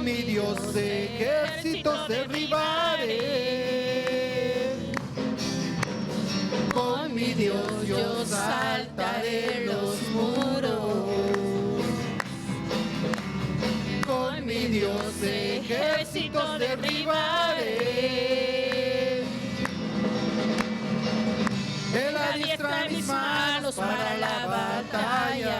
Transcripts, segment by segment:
mi Dios ejércitos derribaré. Con mi Dios yo saltaré los muros. Con mi Dios ejércitos derribaré. Él adiestra mis manos para la batalla.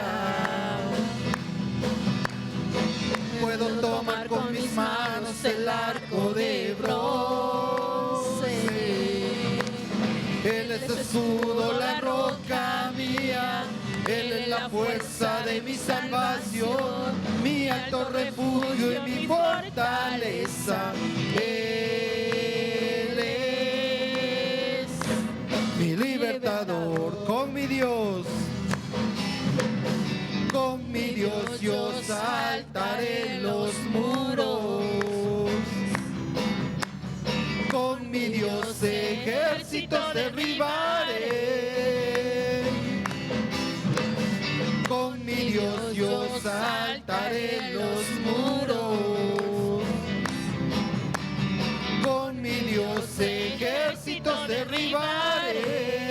Puedo tomar con mis manos el arco de bronce. Él es el escudo, la roca mía. Él es la fuerza de mi salvación, mi alto refugio y mi fortaleza. Él es mi libertador. Con mi Dios yo saltaré los muros. Con mi Dios ejércitos derribaré. Con mi Dios yo saltaré los muros. Con mi Dios ejércitos derribaré.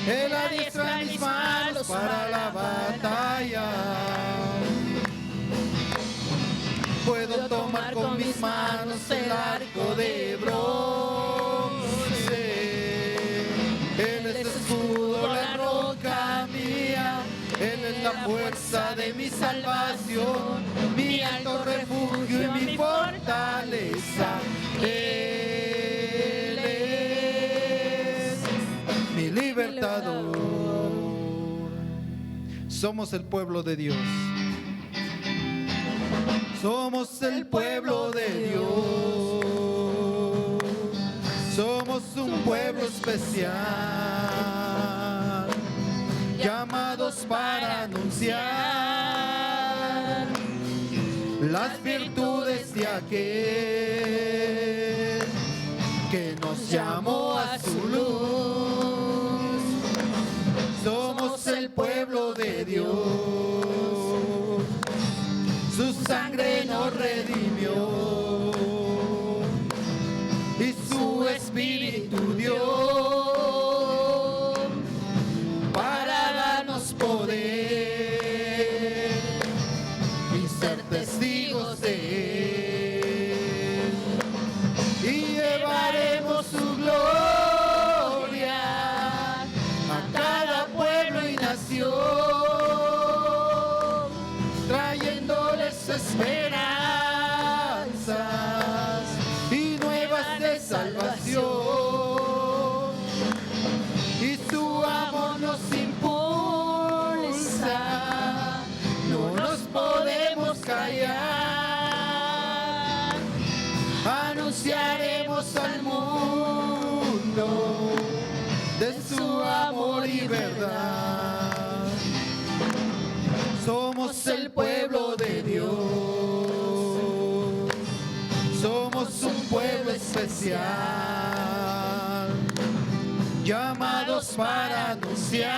Él adiestra mis manos para la batalla. Puedo tomar con mis manos el arco de bronce. Él es el escudo, la roca mía. Él es la fuerza de mi salvación, mi alto refugio y mi fortaleza. Él es mi libertador. Somos el pueblo de Dios. Somos el pueblo de Dios. Somos un pueblo especial, llamados para anunciar las virtudes de aquel que nos llamó a su luz. Somos el pueblo de Dios. Su sangre nos redimió y su espíritu dio para darnos poder y ser testigos de él. Y llevaremos su gloria a cada pueblo y nación, trayéndoles esperanzas y nuevas de salvación. Y su amor nos impulsa, no nos podemos callar. Anunciaremos al mundo de su amor y verdad. Somos el pueblo de Dios. Somos un pueblo especial, llamados para anunciar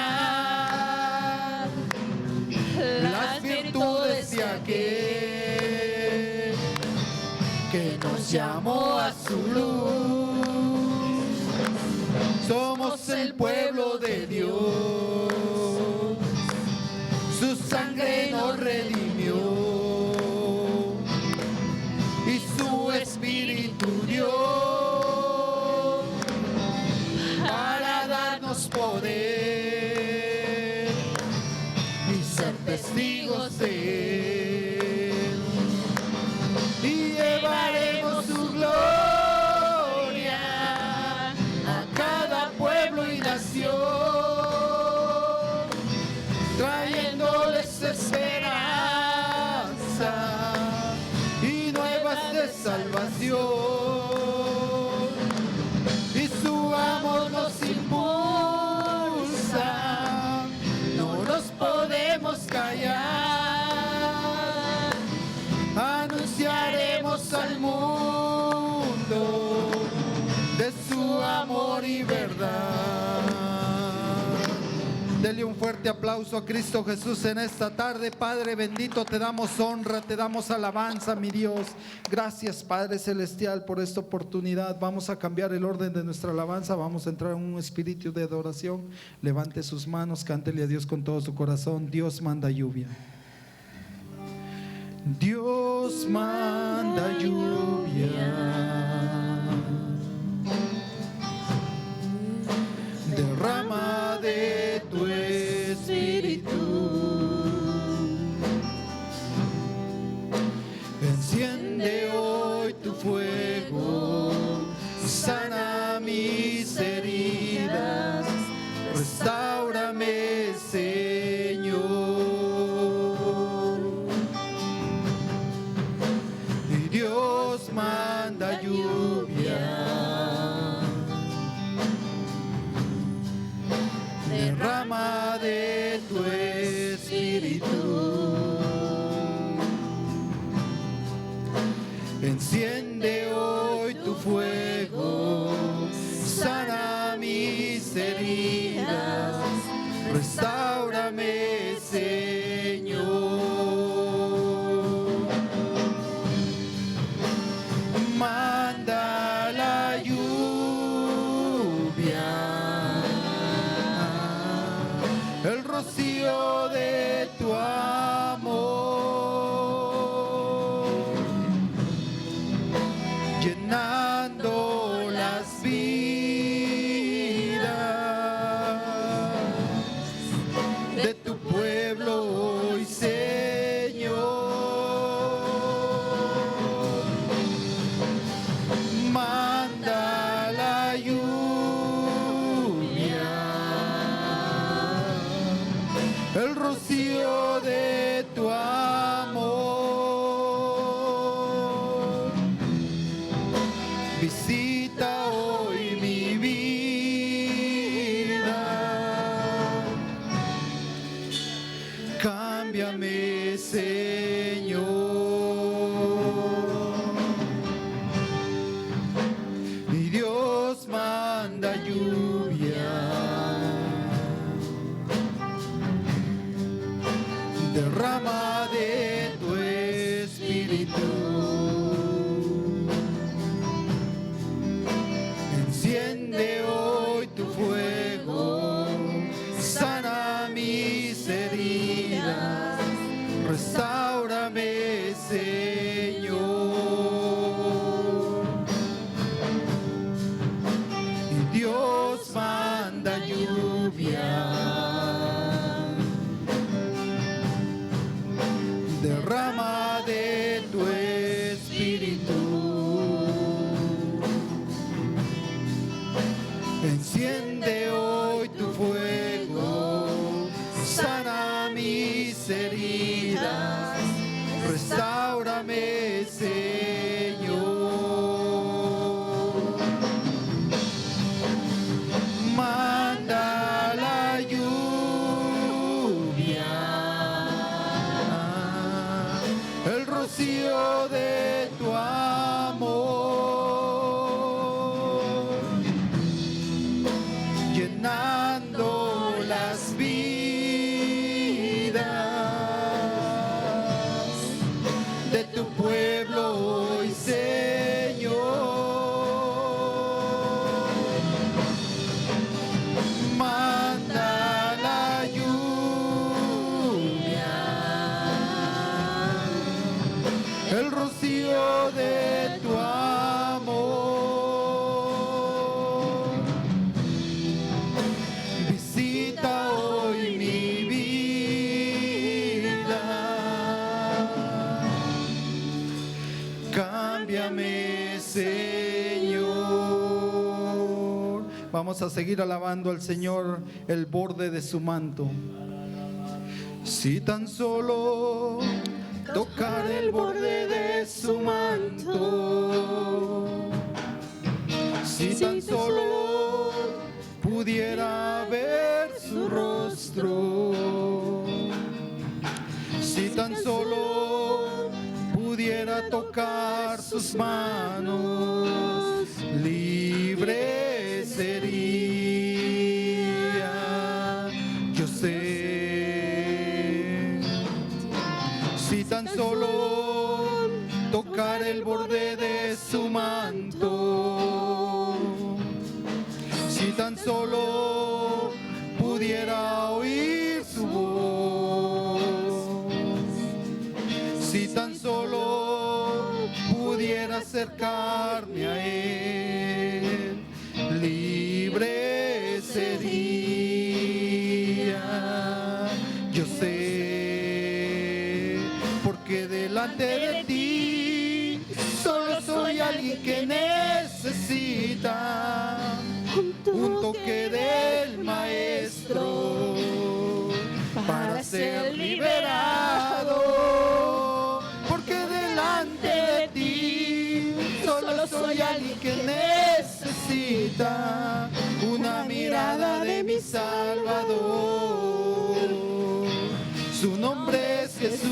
las virtudes de aquel que nos llamó a su luz. Somos el pueblo de Dios. Su sangre nos redimió y su espíritu dio para darnos poder y ser testigos de él. Y llevaremos su gloria a cada pueblo y nación, trayéndoles esperanza y nuevas de salvación. Y su amor nos impulsa, no nos podemos callar. Anunciaremos al mundo de su amor y verdad. Dele un fuerte aplauso a Cristo Jesús en esta tarde. Padre bendito, te damos honra, te damos alabanza, mi Dios. Gracias, Padre Celestial, por esta oportunidad. Vamos a cambiar el orden de nuestra alabanza. Vamos a entrar en un espíritu de adoración. Levante sus manos, cántele a Dios con todo su corazón. Dios manda lluvia. Dios manda lluvia. Derrama de tu espíritu, enciende hoy tu fuego, sana mis heridas, restáurame, Señor. Y Dios manda lluvia. Derrama de tu espíritu, enciende hoy tu fuego, sana mis heridas, restáurame, Señor. Manda la lluvia, el rocío de tu amor, llenando las vidas de tu pueblo hoy, Señor. Manda la lluvia, el rocío de tu amor, visita hoy mi vida, cámbiame, Señor. Y Dios manda lluvia, derrama de tu espíritu, enciende hoy tu fuego, sana mis heridas, restáurame, Señor. Y Dios manda lluvia, derrama de tu espíritu, enciende hoy tu fuego, sana mis heridas, restáurame, Señor. Manda la lluvia, el rocío de tu amor, llenando las vidas de tu pueblo hoy, Señor. Manda la lluvia, el rocío de tu amor, visita hoy mi vida, cámbiame, Señor. Vamos a seguir alabando al Señor, el borde de su manto. Si tan solo tocar el borde de su manto, si tan solo pudiera ver su rostro, si tan solo pudiera tocar sus manos, libre sería. Yo sé borde de su manto. Si tan solo pudiera oír su voz, si tan solo pudiera acercarme a él, libre sería. Yo sé, porque delante de ti solo soy alguien que necesita un toque del Maestro para ser liberado, porque delante de ti solo soy alguien que necesita una mirada de mi Salvador. Su nombre es Jesús.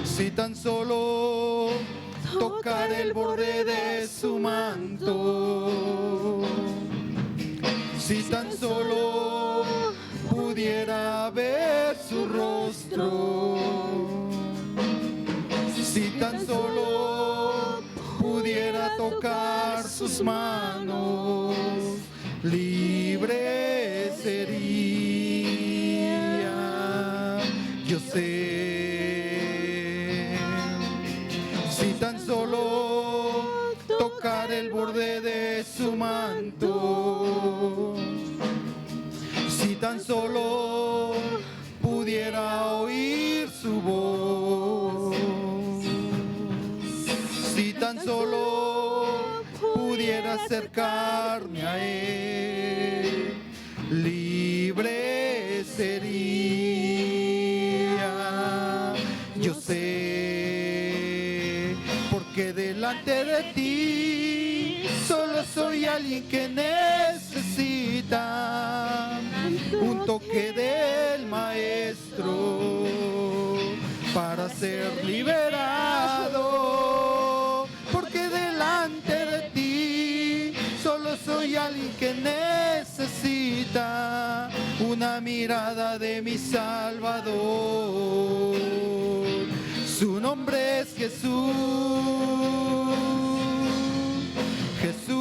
Si tan solo tocar el borde de su manto, si tan solo pudiera ver su rostro, si tan solo pudiera tocar sus manos, libre sería. Yo sé, si tan solo tocar el borde de su manto, si tan solo pudiera oír su voz, si tan solo pudiera acercarme a él, libre sería. Yo sé, porque delante de ti solo soy alguien que necesita un toque del Maestro para ser liberado, porque delante de ti solo soy alguien que necesita una mirada de mi Salvador. Su nombre es Jesús. Jesús,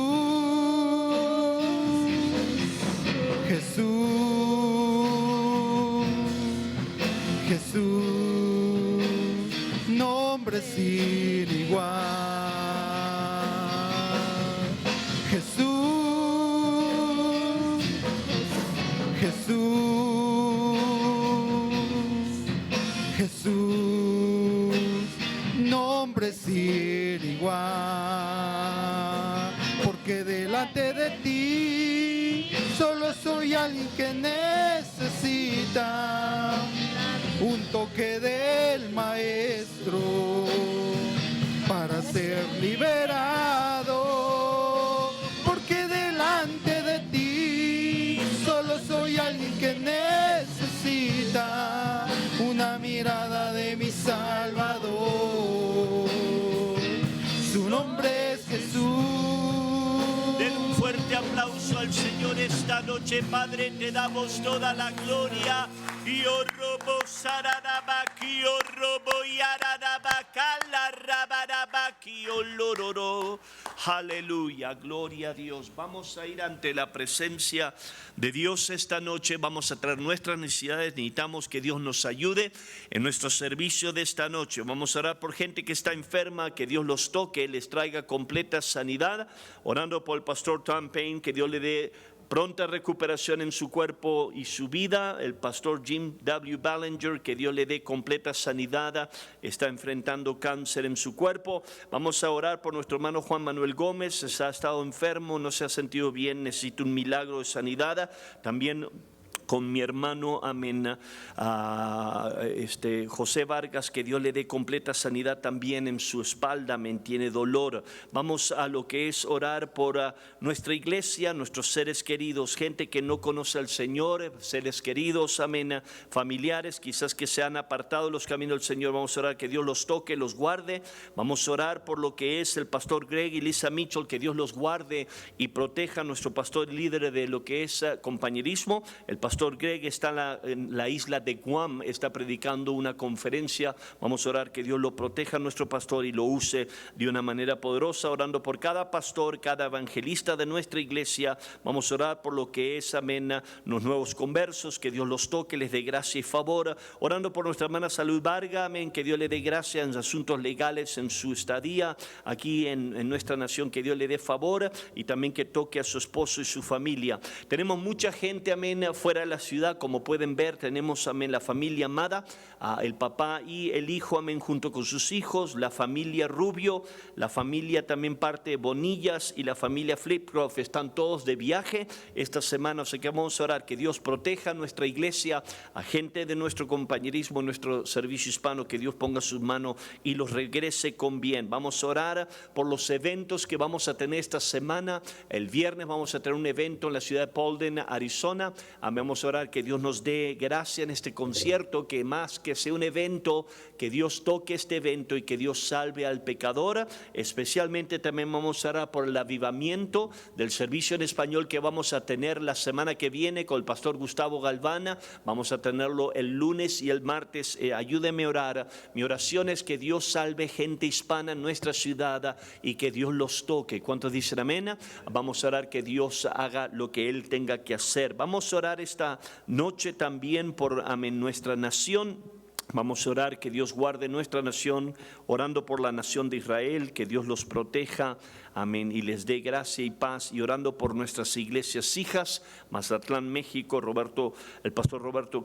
Jesús, Jesús, nombre sin igual. Jesús, Jesús, Jesús, nombre sin igual. Porque delante de ti solo soy alguien que necesita un toque del Maestro para ser liberado. Porque delante de ti solo soy alguien que necesita una mirada de mi Salvador. Su nombre es Jesús. Fuerte aplauso al Señor esta noche, Padre, te damos toda la gloria. Yo robo sararabaki, yo robo yararabakala rabarabaki, olororo. Aleluya, gloria a Dios. Vamos a ir ante la presencia de Dios esta noche. Vamos a traer nuestras necesidades. Necesitamos que Dios nos ayude en nuestro servicio de esta noche. Vamos a orar por gente que está enferma, que Dios los toque, les traiga completa sanidad. Orando por el pastor Tom Payne, que Dios le dé pronta recuperación en su cuerpo y su vida. El pastor Jim W. Ballinger, que Dios le dé completa sanidad, está enfrentando cáncer en su cuerpo. Vamos a orar por nuestro hermano Juan Manuel Gómez, ha estado enfermo, no se ha sentido bien, necesita un milagro de sanidad. También con mi hermano, amén, José Vargas, que Dios le dé completa sanidad también en su espalda, amén, tiene dolor. Vamos a lo que es orar por nuestra iglesia, nuestros seres queridos, gente que no conoce al Señor, seres queridos, amén, familiares, quizás que se han apartado de los caminos del Señor. Vamos a orar que Dios los toque, los guarde. Vamos a orar por lo que es el pastor Greg y Lisa Mitchell, que Dios los guarde y proteja a nuestro pastor líder de lo que es compañerismo, el pastor pastor Greg está en la isla de Guam, está predicando una conferencia. Vamos a orar que Dios lo proteja a nuestro pastor y lo use de una manera poderosa, orando por cada pastor, cada evangelista de nuestra iglesia. Vamos a orar por lo que es, amén, los nuevos conversos, que Dios los toque, les dé gracia y favor. Orando por nuestra hermana Salud Vargas, amén, que Dios le dé gracia en asuntos legales en su estadía aquí en nuestra nación, que Dios le dé favor y también que toque a su esposo y su familia. Tenemos mucha gente, amén, fuera de la ciudad, como pueden ver. Tenemos, amén, la familia Amada, el papá y el hijo, amén, junto con sus hijos, la familia Rubio, la familia también parte de Bonillas y la familia Flipcroft, están todos de viaje esta semana. Así que vamos a orar que Dios proteja a nuestra iglesia, a gente de nuestro compañerismo, nuestro servicio hispano, que Dios ponga sus manos y los regrese con bien. Vamos a orar por los eventos que vamos a tener esta semana. El viernes vamos a tener un evento en la ciudad de Paulden, Arizona. Vamos a orar que Dios nos dé gracia en este concierto, que más que sea un evento, que Dios toque este evento y que Dios salve al pecador. Especialmente también vamos a orar por el avivamiento del servicio en español que vamos a tener la semana que viene con el pastor Gustavo Galvana. Vamos a tenerlo el lunes y el martes. Ayúdeme a orar. Mi oración es que Dios salve gente hispana en nuestra ciudad y que Dios los toque. ¿Cuántos dicen amén? Vamos a orar que Dios haga lo que Él tenga que hacer. Vamos a orar esta noche también por, amén, nuestra nación. Vamos a orar que Dios guarde nuestra nación, orando por la nación de Israel, que Dios los proteja, amén, y les dé gracia y paz, y orando por nuestras iglesias hijas, Mazatlán, México, el pastor Roberto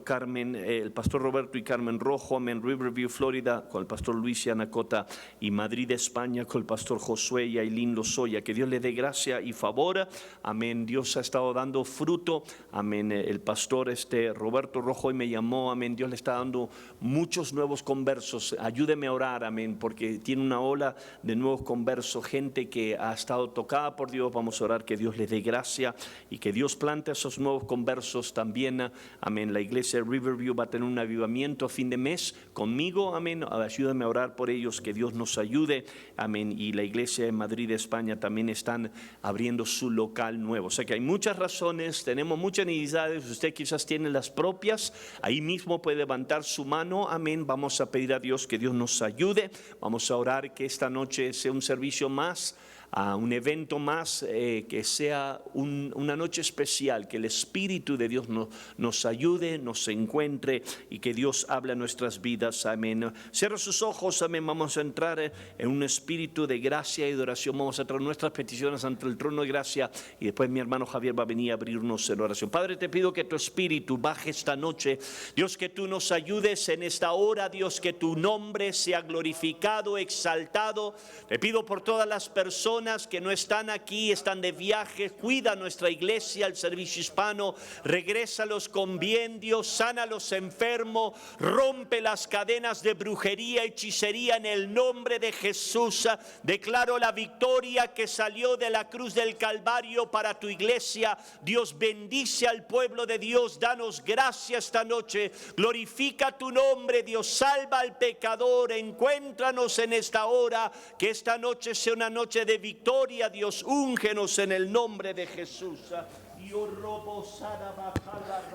y Carmen Rojo, amén, Riverview, Florida, con el pastor Luis Yanacota, y Madrid, España, con el pastor Josué y Ailín Lozoya. Que Dios le dé gracia y favor, amén. Dios ha estado dando fruto, amén. El pastor Roberto Rojo hoy me llamó, amén. Dios le está dando muchos nuevos conversos. Ayúdeme a orar, amén, porque tiene una ola de nuevos conversos, gente que ha estado tocada por Dios. Vamos a orar que Dios les dé gracia y que Dios plante a esos nuevos conversos también, amén. La iglesia de Riverview va a tener un avivamiento a fin de mes conmigo, amén. Ayúdame a orar por ellos, que Dios nos ayude, amén. Y la iglesia de Madrid, España, también están abriendo su local nuevo. O sea que hay muchas razones, tenemos muchas necesidades. Usted quizás tiene las propias, ahí mismo puede levantar su mano, amén. Vamos a pedir a Dios que Dios nos ayude. Vamos a orar que esta noche sea un servicio más, un evento más, que sea una noche especial, que el Espíritu de Dios nos ayude, nos encuentre y que Dios hable a nuestras vidas, amén. Cierra sus ojos, amén. Vamos a entrar en un espíritu de gracia y de oración. Vamos a traer nuestras peticiones ante el trono de gracia y después mi hermano Javier va a venir a abrirnos en oración. Padre, te pido que tu Espíritu baje esta noche, Dios, que tú nos ayudes en esta hora, Dios, que tu nombre sea glorificado, exaltado. Te pido por todas las personas que no están aquí, están de viaje. Cuida nuestra iglesia, el servicio hispano, regrésalos con bien, Dios. Sana a los enfermos, rompe las cadenas de brujería, hechicería en el nombre de Jesús. Declaro la victoria que salió de la cruz del Calvario para tu iglesia. Dios, bendice al pueblo de Dios, danos gracia esta noche, glorifica tu nombre, Dios. Salva al pecador, encuéntranos en esta hora, que esta noche sea una noche de victoria, Dios. Úngenos en el nombre de Jesús.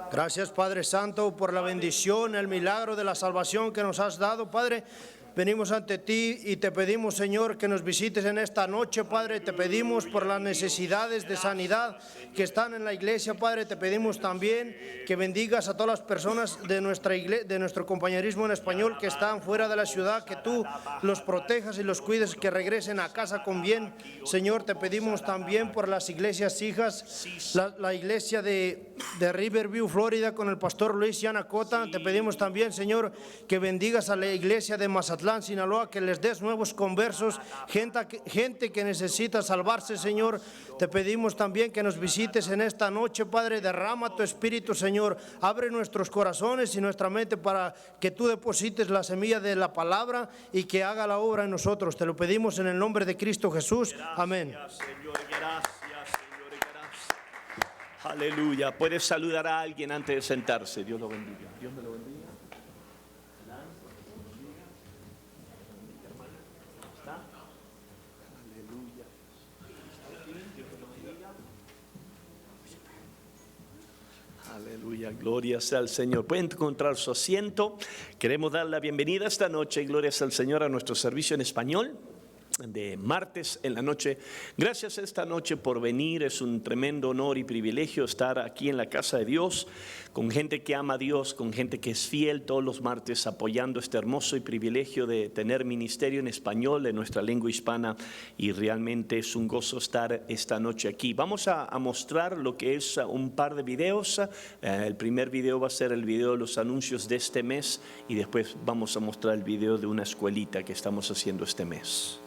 Gracias, Padre Santo, por la bendición, el milagro de la salvación que nos has dado, Padre. Venimos ante ti y te pedimos, Señor, que nos visites en esta noche, Padre. Te pedimos por las necesidades de sanidad que están en la iglesia, Padre. Te pedimos también que bendigas a todas las personas de nuestra iglesia, de nuestro compañerismo en español, que están fuera de la ciudad, que tú los protejas y los cuides, que regresen a casa con bien. Señor, te pedimos también por las iglesias hijas, la iglesia de Riverview, Florida, con el pastor Luis Yanacota. Te pedimos también, Señor, que bendigas a la iglesia de Mazatlán, Sinaloa, que les des nuevos conversos, gente que necesita salvarse, Señor. Te pedimos también que nos visites en esta noche, Padre. Derrama tu Espíritu, Señor. Abre nuestros corazones y nuestra mente para que tú deposites la semilla de la palabra y que haga la obra en nosotros. Te lo pedimos en el nombre de Cristo Jesús. Amén. Gracias, Señor, gracias. Aleluya. Puedes saludar a alguien antes de sentarse. Dios lo bendiga. Dios me lo bendiga. Aleluya. Aleluya, gloria sea al Señor. Pueden encontrar su asiento. Queremos dar la bienvenida esta noche, gloria sea al Señor, a nuestro servicio en español de martes en la noche. Gracias esta noche por venir. Es un tremendo honor y privilegio estar aquí en la casa de Dios con gente que ama a Dios, con gente que es fiel todos los martes, apoyando este hermoso y privilegio de tener ministerio en español en nuestra lengua hispana, y realmente es un gozo estar esta noche aquí. Vamos a mostrar lo que es un par de videos. El primer video va a ser el video de los anuncios de este mes, y después vamos a mostrar el video de una escuelita que estamos haciendo este mes.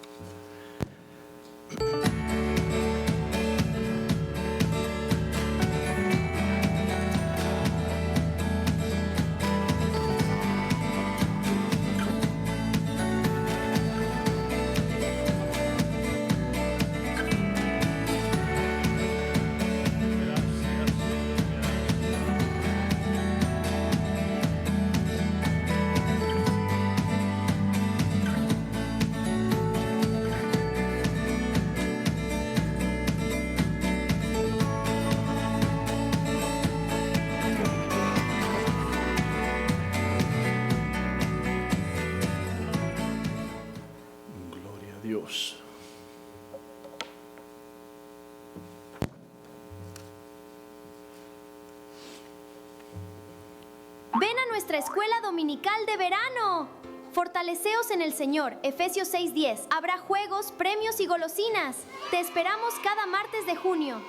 Ven a nuestra escuela dominical de verano. Fortaleceos en el Señor, Efesios 6:10. Habrá juegos, premios y golosinas. Te esperamos cada martes de junio.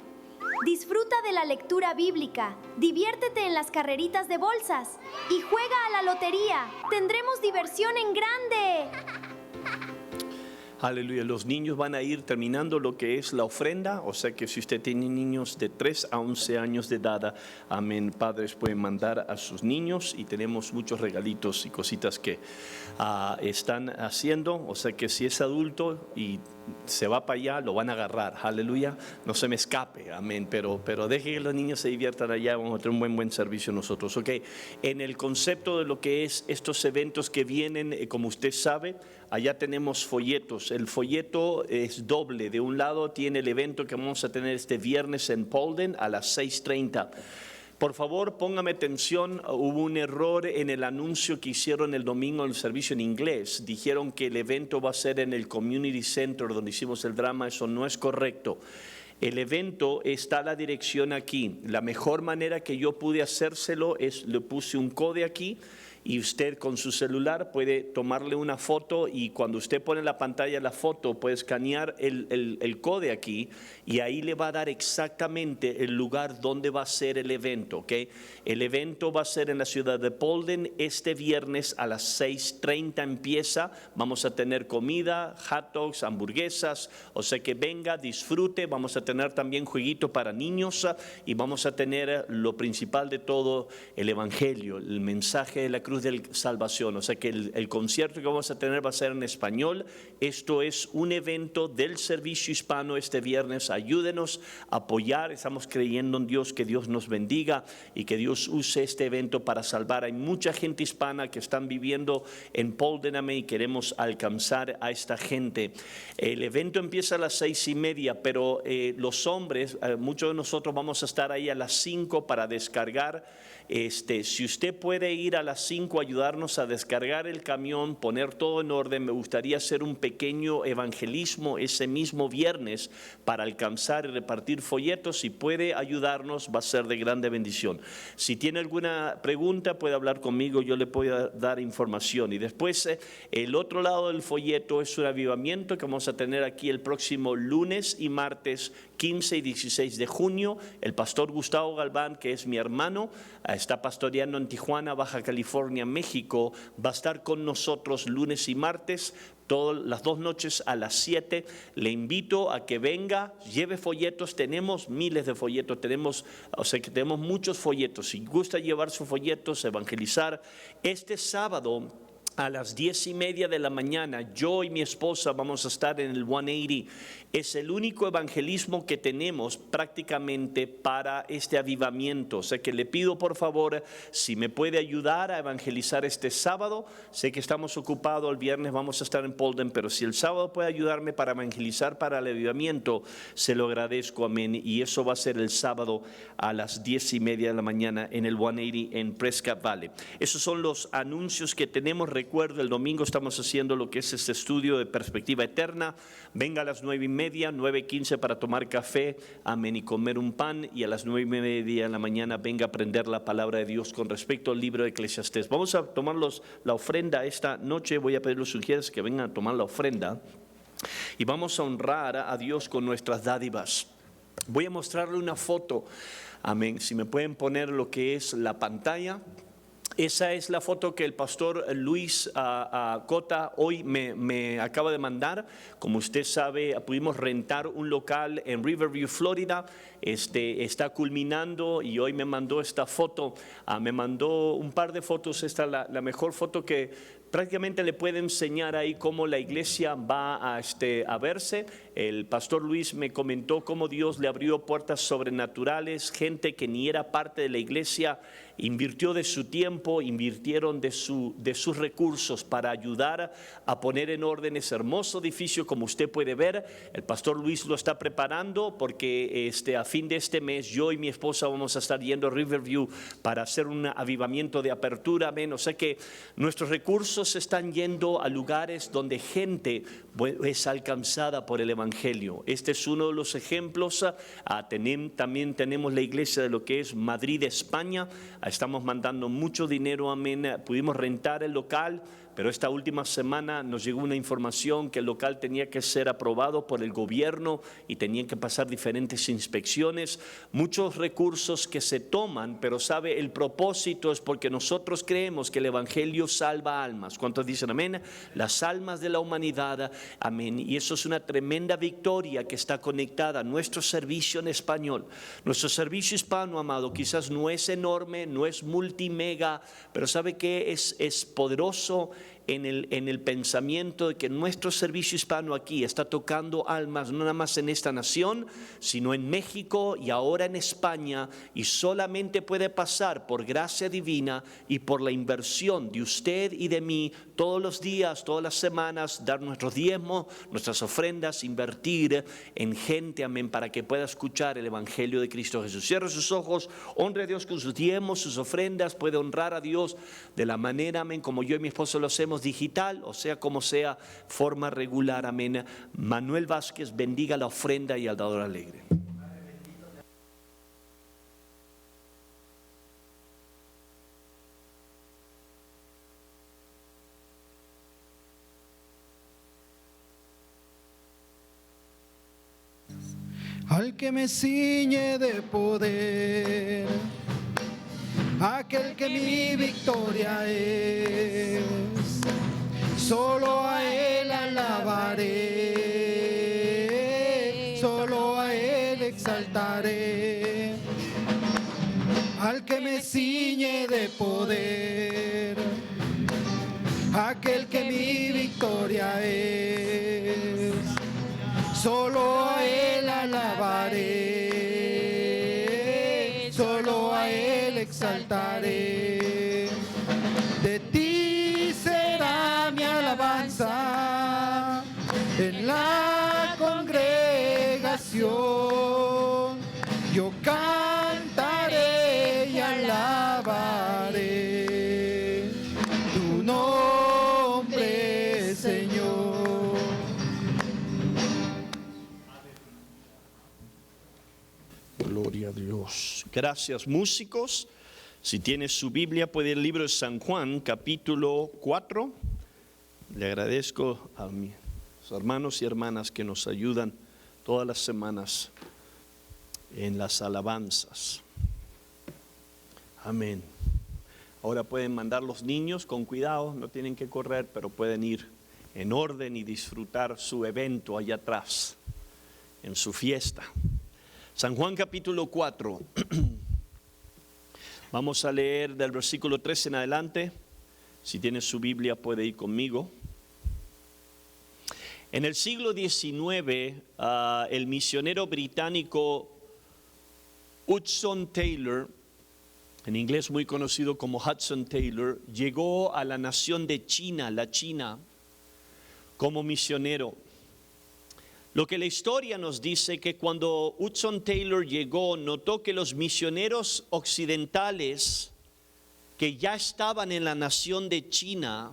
Disfruta de la lectura bíblica, diviértete en las carreritas de bolsas y juega a la lotería. Tendremos diversión en grande. Aleluya, los niños van a ir terminando lo que es la ofrenda, o sea que si usted tiene niños de 3 a 11 años de edad, amén, padres pueden mandar a sus niños, y tenemos muchos regalitos y cositas que están haciendo, o sea que si es adulto y se va para allá, lo van a agarrar, aleluya, no se me escape, amén, pero deje que los niños se diviertan allá, vamos a tener un buen servicio nosotros, ok. En el concepto de lo que es estos eventos que vienen, como usted sabe, allá tenemos folletos. El folleto es doble. De un lado tiene el evento que vamos a tener este viernes en Polden a las 6:30. Por favor, póngame atención, hubo un error en el anuncio que hicieron el domingo en el servicio en inglés. Dijeron que el evento va a ser en el Community Center donde hicimos el drama. Eso no es correcto. El evento está a la dirección aquí. La mejor manera que yo pude hacérselo es, le puse un código aquí, y usted con su celular puede tomarle una foto, y cuando usted pone en la pantalla la foto puede escanear el código aquí, y ahí le va a dar exactamente el lugar donde va a ser el evento, ¿ok? El evento va a ser en la ciudad de Polden este viernes a las 6:30 empieza. Vamos a tener comida, hot dogs, hamburguesas, o sea que venga, disfrute. Vamos a tener también jueguito para niños, y vamos a tener lo principal de todo, el evangelio, el mensaje de la cruz de salvación. O sea que el concierto que vamos a tener va a ser en español. Esto es un evento del servicio hispano este viernes. Ayúdenos a apoyar. Estamos creyendo en Dios, que Dios nos bendiga y que Dios use este evento para salvar. Hay mucha gente hispana que están viviendo en Polden, y queremos alcanzar a esta gente. El evento empieza a las 6:30, pero los hombres, muchos de nosotros vamos a estar ahí a las 5 para descargar. Si usted puede ir a las 5 a ayudarnos a descargar el camión, poner todo en orden, me gustaría hacer un pequeño evangelismo ese mismo viernes para alcanzar y repartir folletos. Si puede ayudarnos, va a ser de grande bendición. Si tiene alguna pregunta, puede hablar conmigo, yo le puedo dar información. Y después, el otro lado del folleto es un avivamiento que vamos a tener aquí el próximo lunes y martes 15 y 16 de junio. El pastor Gustavo Galván, que es mi hermano, está pastoreando en Tijuana, Baja California, México. Va a estar con nosotros lunes y martes, todas las 2 noches a las 7. Le invito a que venga, lleve folletos. Tenemos miles de folletos, o sea que tenemos muchos folletos. Si gusta llevar sus folletos, evangelizar. Este sábado a las 10:30 de la mañana. Yo y mi esposa vamos a estar en el 180. Es el único evangelismo que tenemos prácticamente para este avivamiento. O sea que le pido por favor si me puede ayudar a evangelizar este sábado. Sé que estamos ocupados, el viernes vamos a estar en Polden, pero si el sábado puede ayudarme para evangelizar para el avivamiento, se lo agradezco, amén. Y eso va a ser el sábado a las 10:30 de la mañana en el 180 en Prescott Valley. Esos son los anuncios que tenemos. Recuerda, el domingo estamos haciendo lo que es este estudio de perspectiva eterna. Venga a las 9:30, 9:15 para tomar café, amén, y comer un pan. Y a las 9:30 de la mañana venga a aprender la palabra de Dios con respecto al libro de Eclesiastés. Vamos a tomar la ofrenda esta noche. Voy a pedir a los sugieres que vengan a tomar la ofrenda. Y vamos a honrar a Dios con nuestras dádivas. Voy a mostrarle una foto, amén. Si me pueden poner lo que es la pantalla. Esa es la foto que el pastor Luis Cota hoy me acaba de mandar. Como usted sabe, pudimos rentar un local en Riverview, Florida. Está culminando y hoy me mandó esta foto. Me mandó un par de fotos. Esta es la mejor foto que prácticamente le puede enseñar ahí cómo la iglesia va a verse. El pastor Luis me comentó cómo Dios le abrió puertas sobrenaturales, gente que ni era parte de la iglesia invirtió de su tiempo, invirtieron de sus recursos para ayudar a poner en orden ese hermoso edificio. Como usted puede ver, el pastor Luis lo está preparando porque a fin de este mes yo y mi esposa vamos a estar yendo a Riverview para hacer un avivamiento de apertura. Amén. O sea que nuestros recursos están yendo a lugares donde gente es alcanzada por el evangelio. Este es uno de los ejemplos. También tenemos la iglesia de lo que es Madrid, España. Estamos mandando mucho dinero, amén. Pudimos rentar el local, pero esta última semana nos llegó una información que el local tenía que ser aprobado por el gobierno y tenían que pasar diferentes inspecciones. Muchos recursos que se toman, pero sabe, el propósito es porque nosotros creemos que el evangelio salva almas. ¿Cuántos dicen amén? Las almas de la humanidad, amén. Y eso es una tremenda victoria que está conectada a nuestro servicio en español. Nuestro servicio hispano, amado, quizás no es enorme, no es multimega, pero sabe que es poderoso en el pensamiento de que nuestro servicio hispano aquí está tocando almas, no nada más en esta nación, sino en México y ahora en España, y solamente puede pasar por gracia divina y por la inversión de usted y de mí todos los días, todas las semanas, dar nuestros diezmos, nuestras ofrendas, invertir en gente, amén, para que pueda escuchar el evangelio de Cristo Jesús. Cierre sus ojos, honre a Dios con sus diezmos, sus ofrendas. Puede honrar a Dios de la manera, amén, como yo y mi esposo lo hacemos, digital, o sea, como sea, forma regular, amén. Manuel Vázquez bendiga la ofrenda y al dador alegre. Al que me ciñe de poder, aquel que mi victoria es, solo a Él alabaré, solo a Él exaltaré. Al que me ciñe de poder, aquel que mi victoria es, solo a Él alabaré, solo a Él exaltaré. De ti será mi alabanza en la congregación. Yo cantaré y alabaré tu nombre, Señor. Gloria a Dios. Gracias, músicos. Si tienes su Biblia, puede ir al libro de San Juan, capítulo 4. Le agradezco a mis hermanos y hermanas que nos ayudan todas las semanas en las alabanzas. Amén. Ahora pueden mandar los niños con cuidado, no tienen que correr, pero pueden ir en orden y disfrutar su evento allá atrás, en su fiesta. San Juan capítulo 4. Vamos a leer del versículo 3 en adelante. Si tiene su Biblia puede ir conmigo. En el siglo XIX, el misionero británico Hudson Taylor, en inglés muy conocido como Hudson Taylor, llegó a la nación de China, la China, como misionero. Lo que la historia nos dice que cuando Hudson Taylor llegó, notó que los misioneros occidentales que ya estaban en la nación de China,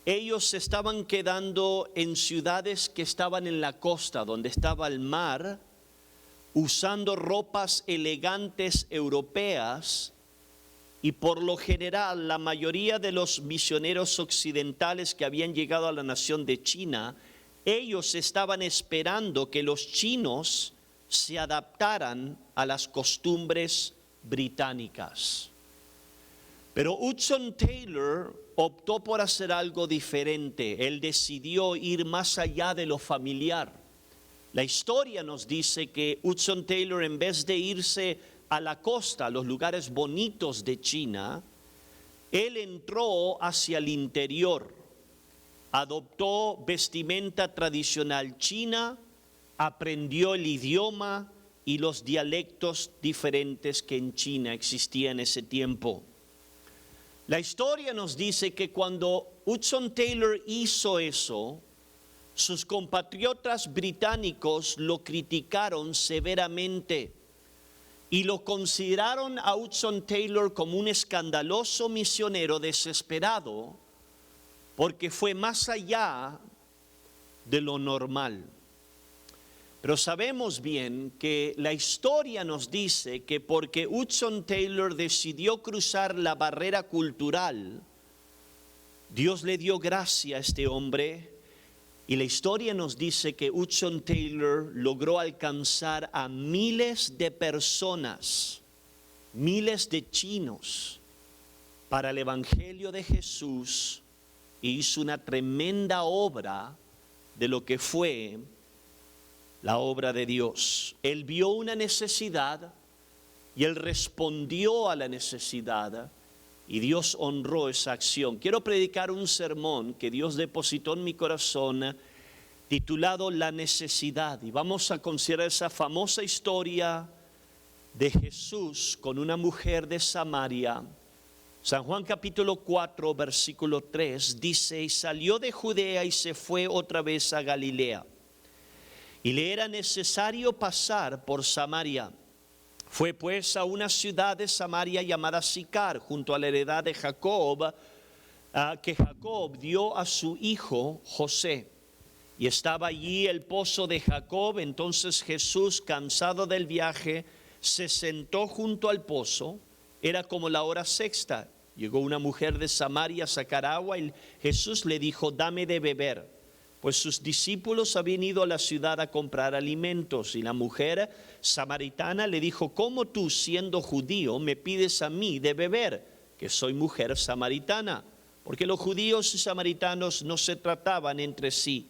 ellos se estaban quedando en ciudades que estaban en la costa, donde estaba el mar, usando ropas elegantes europeas, y por lo general la mayoría de los misioneros occidentales que habían llegado a la nación de China, ellos estaban esperando que los chinos se adaptaran a las costumbres británicas. Pero Hudson Taylor optó por hacer algo diferente. Él decidió ir más allá de lo familiar. La historia nos dice que Hudson Taylor, en vez de irse a la costa, a los lugares bonitos de China, él entró hacia el interior, adoptó vestimenta tradicional china, aprendió el idioma y los dialectos diferentes que en China existían en ese tiempo. La historia nos dice que cuando Hudson Taylor hizo eso, sus compatriotas británicos lo criticaron severamente y lo consideraron a Hudson Taylor como un escandaloso misionero desesperado porque fue más allá de lo normal. Pero sabemos bien que la historia nos dice que porque Hudson Taylor decidió cruzar la barrera cultural, Dios le dio gracia a este hombre, y la historia nos dice que Hudson Taylor logró alcanzar a miles de personas, miles de chinos, para el Evangelio de Jesús, y hizo una tremenda obra de lo que fue la obra de Dios. Él vio una necesidad y él respondió a la necesidad y Dios honró esa acción. Quiero predicar un sermón que Dios depositó en mi corazón titulado La necesidad, y vamos a considerar esa famosa historia de Jesús con una mujer de Samaria. San Juan capítulo 4 versículo 3 dice: y salió de Judea y se fue otra vez a Galilea, y le era necesario pasar por Samaria. Fue pues a una ciudad de Samaria llamada Sicar, junto a la heredad de Jacob, que Jacob dio a su hijo José. Y estaba allí el pozo de Jacob. Entonces Jesús, cansado del viaje, se sentó junto al pozo. Era como la hora sexta. Llegó una mujer de Samaria a sacar agua y Jesús le dijo: dame de beber. Pues sus discípulos habían ido a la ciudad a comprar alimentos. Y la mujer samaritana le dijo: ¿cómo tú, siendo judío, me pides a mí de beber, que soy mujer samaritana? Porque los judíos y samaritanos no se trataban entre sí.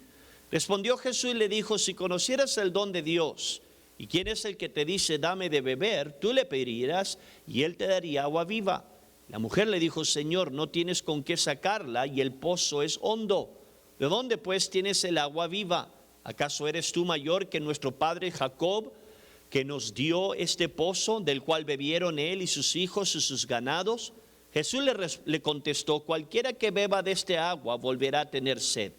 Respondió Jesús y le dijo: si conocieras el don de Dios, y quién es el que te dice dame de beber, tú le pedirías y él te daría agua viva. La mujer le dijo: Señor, no tienes con qué sacarla y el pozo es hondo. ¿De dónde pues tienes el agua viva? ¿Acaso eres tú mayor que nuestro padre Jacob, que nos dio este pozo, del cual bebieron él y sus hijos y sus ganados? Jesús le contestó: cualquiera que beba de este agua volverá a tener sed.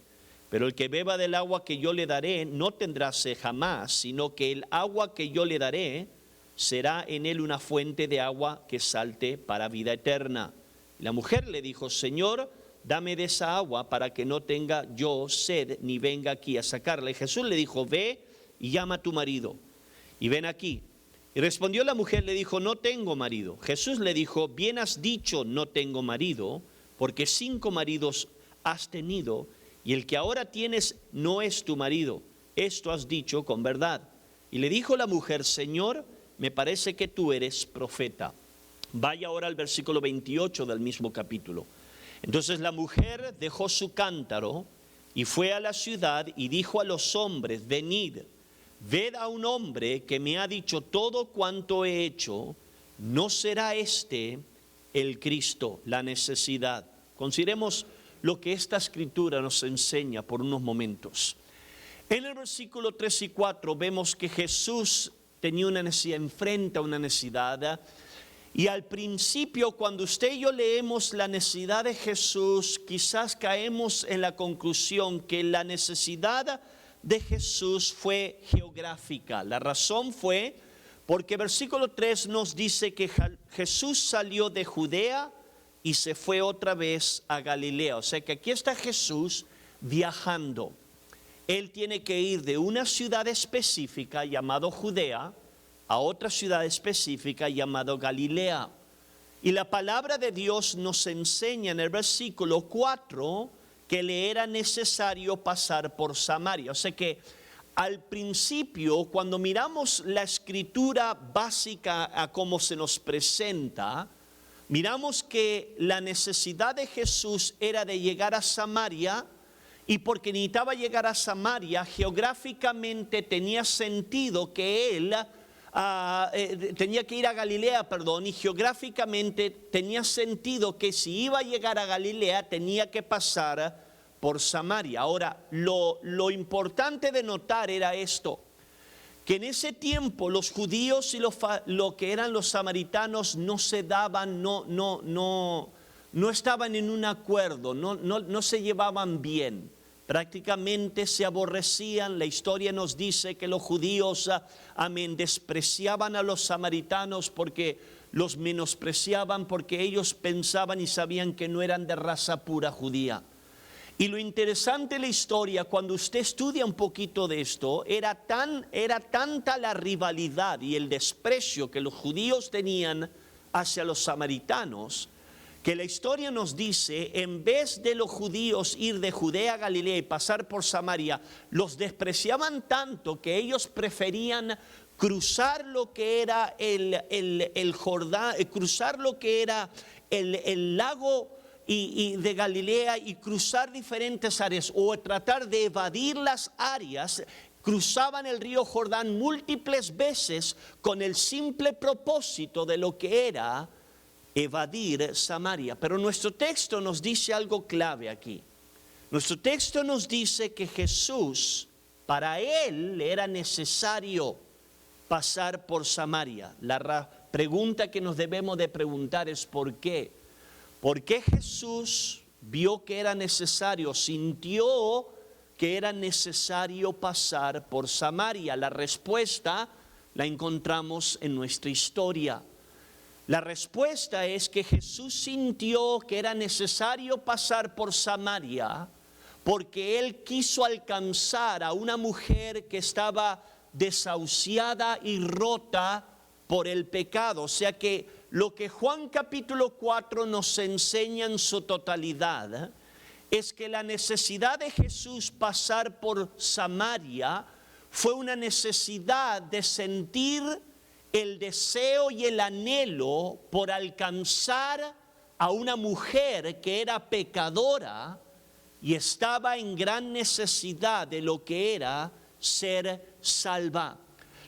Pero el que beba del agua que yo le daré no tendrá sed jamás, sino que el agua que yo le daré será en él una fuente de agua que salte para vida eterna. Y la mujer le dijo: Señor, dame de esa agua para que no tenga yo sed ni venga aquí a sacarla. Y Jesús le dijo: ve y llama a tu marido y ven aquí. Y respondió la mujer, le dijo: no tengo marido. Jesús le dijo: bien has dicho, no tengo marido, porque 5 maridos has tenido y el que ahora tienes no es tu marido. Esto has dicho con verdad. Y le dijo la mujer: Señor, me parece que tú eres profeta. Vaya ahora al versículo 28 del mismo capítulo. Entonces la mujer dejó su cántaro y fue a la ciudad y dijo a los hombres: venid, ved a un hombre que me ha dicho todo cuanto he hecho. ¿No será este el Cristo? La necesidad. Consideremos lo que esta escritura nos enseña por unos momentos. En el versículo 3 y 4 vemos que Jesús tenía una necesidad, enfrenta una necesidad. Y al principio, cuando usted y yo leemos la necesidad de Jesús, quizás caemos en la conclusión que la necesidad de Jesús fue geográfica. La razón fue porque versículo 3 nos dice que Jesús salió de Judea y se fue otra vez a Galilea. O sea que aquí está Jesús viajando. Él tiene que ir de una ciudad específica llamado Judea a otra ciudad específica llamado Galilea. Y la palabra de Dios nos enseña en el versículo 4 que le era necesario pasar por Samaria. O sea que al principio, cuando miramos la escritura básica a cómo se nos presenta, miramos que la necesidad de Jesús era de llegar a Samaria, y porque necesitaba llegar a Samaria, geográficamente tenía sentido que él tenía que ir a Galilea, y geográficamente tenía sentido que si iba a llegar a Galilea tenía que pasar por Samaria. Ahora, lo importante de notar era esto, que en ese tiempo los judíos y lo que eran los samaritanos no se daban, no estaban en un acuerdo, no se llevaban bien. Prácticamente se aborrecían. La historia nos dice que los judíos despreciaban a los samaritanos porque los menospreciaban, porque ellos pensaban y sabían que no eran de raza pura judía. Y lo interesante de la historia, cuando usted estudia un poquito de esto, era tanta la rivalidad y el desprecio que los judíos tenían hacia los samaritanos, que la historia nos dice, en vez de los judíos ir de Judea a Galilea y pasar por Samaria, los despreciaban tanto que ellos preferían cruzar lo que era el Jordán, cruzar lo que era el lago y de Galilea, y cruzar diferentes áreas o tratar de evadir las áreas. Cruzaban el río Jordán múltiples veces con el simple propósito de lo que era evadir Samaria. Pero nuestro texto nos dice algo clave aquí. Nuestro texto nos dice que Jesús, para él era necesario pasar por Samaria. La pregunta que nos debemos de preguntar es ¿por qué? ¿Por qué Jesús vio que era necesario, sintió que era necesario pasar por Samaria? La respuesta la encontramos en nuestra historia. La respuesta es que Jesús sintió que era necesario pasar por Samaria porque él quiso alcanzar a una mujer que estaba desahuciada y rota por el pecado. O sea que lo que Juan capítulo 4 nos enseña en su totalidad es que la necesidad de Jesús pasar por Samaria fue una necesidad de sentir el deseo y el anhelo por alcanzar a una mujer que era pecadora y estaba en gran necesidad de lo que era ser salva.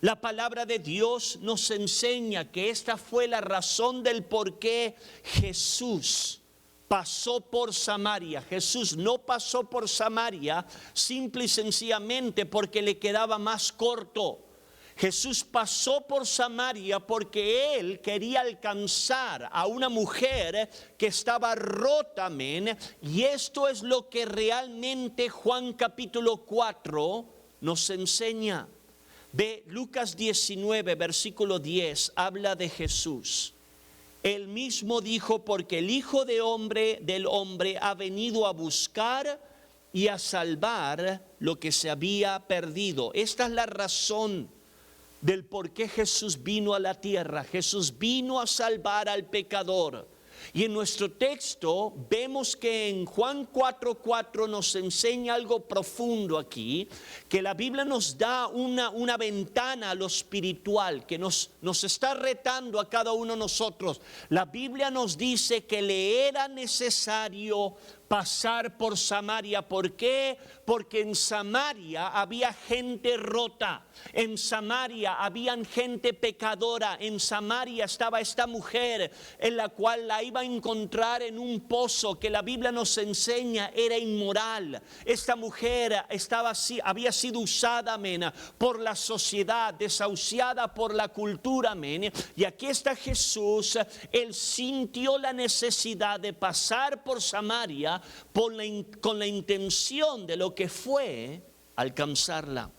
La palabra de Dios nos enseña que esta fue la razón del por qué Jesús pasó por Samaria. Jesús no pasó por Samaria simple y sencillamente porque le quedaba más corto. Jesús pasó por Samaria porque él quería alcanzar a una mujer que estaba rota, amén. Y esto es lo que realmente Juan capítulo 4 nos enseña. Ve, Lucas 19, versículo 10, habla de Jesús. Él mismo dijo, porque el Hijo del Hombre ha venido a buscar y a salvar lo que se había perdido. Esta es la razón del por qué Jesús vino a la tierra. Jesús vino a salvar al pecador. Y en nuestro texto vemos que en Juan 4:4 nos enseña algo profundo aquí, que la Biblia nos da una ventana a lo espiritual, que nos está retando a cada uno de nosotros. La Biblia nos dice que le era necesario pasar por Samaria. ¿Por qué? Porque en Samaria había gente rota, en Samaria habían gente pecadora, en Samaria estaba esta mujer en la cual la iba a encontrar en un pozo que la Biblia nos enseña era inmoral. Esta mujer había sido usada, amén, por la sociedad, desahuciada por la cultura, amén. Y aquí está Jesús, él sintió la necesidad de pasar por Samaria con la intención de lo que fue alcanzarla.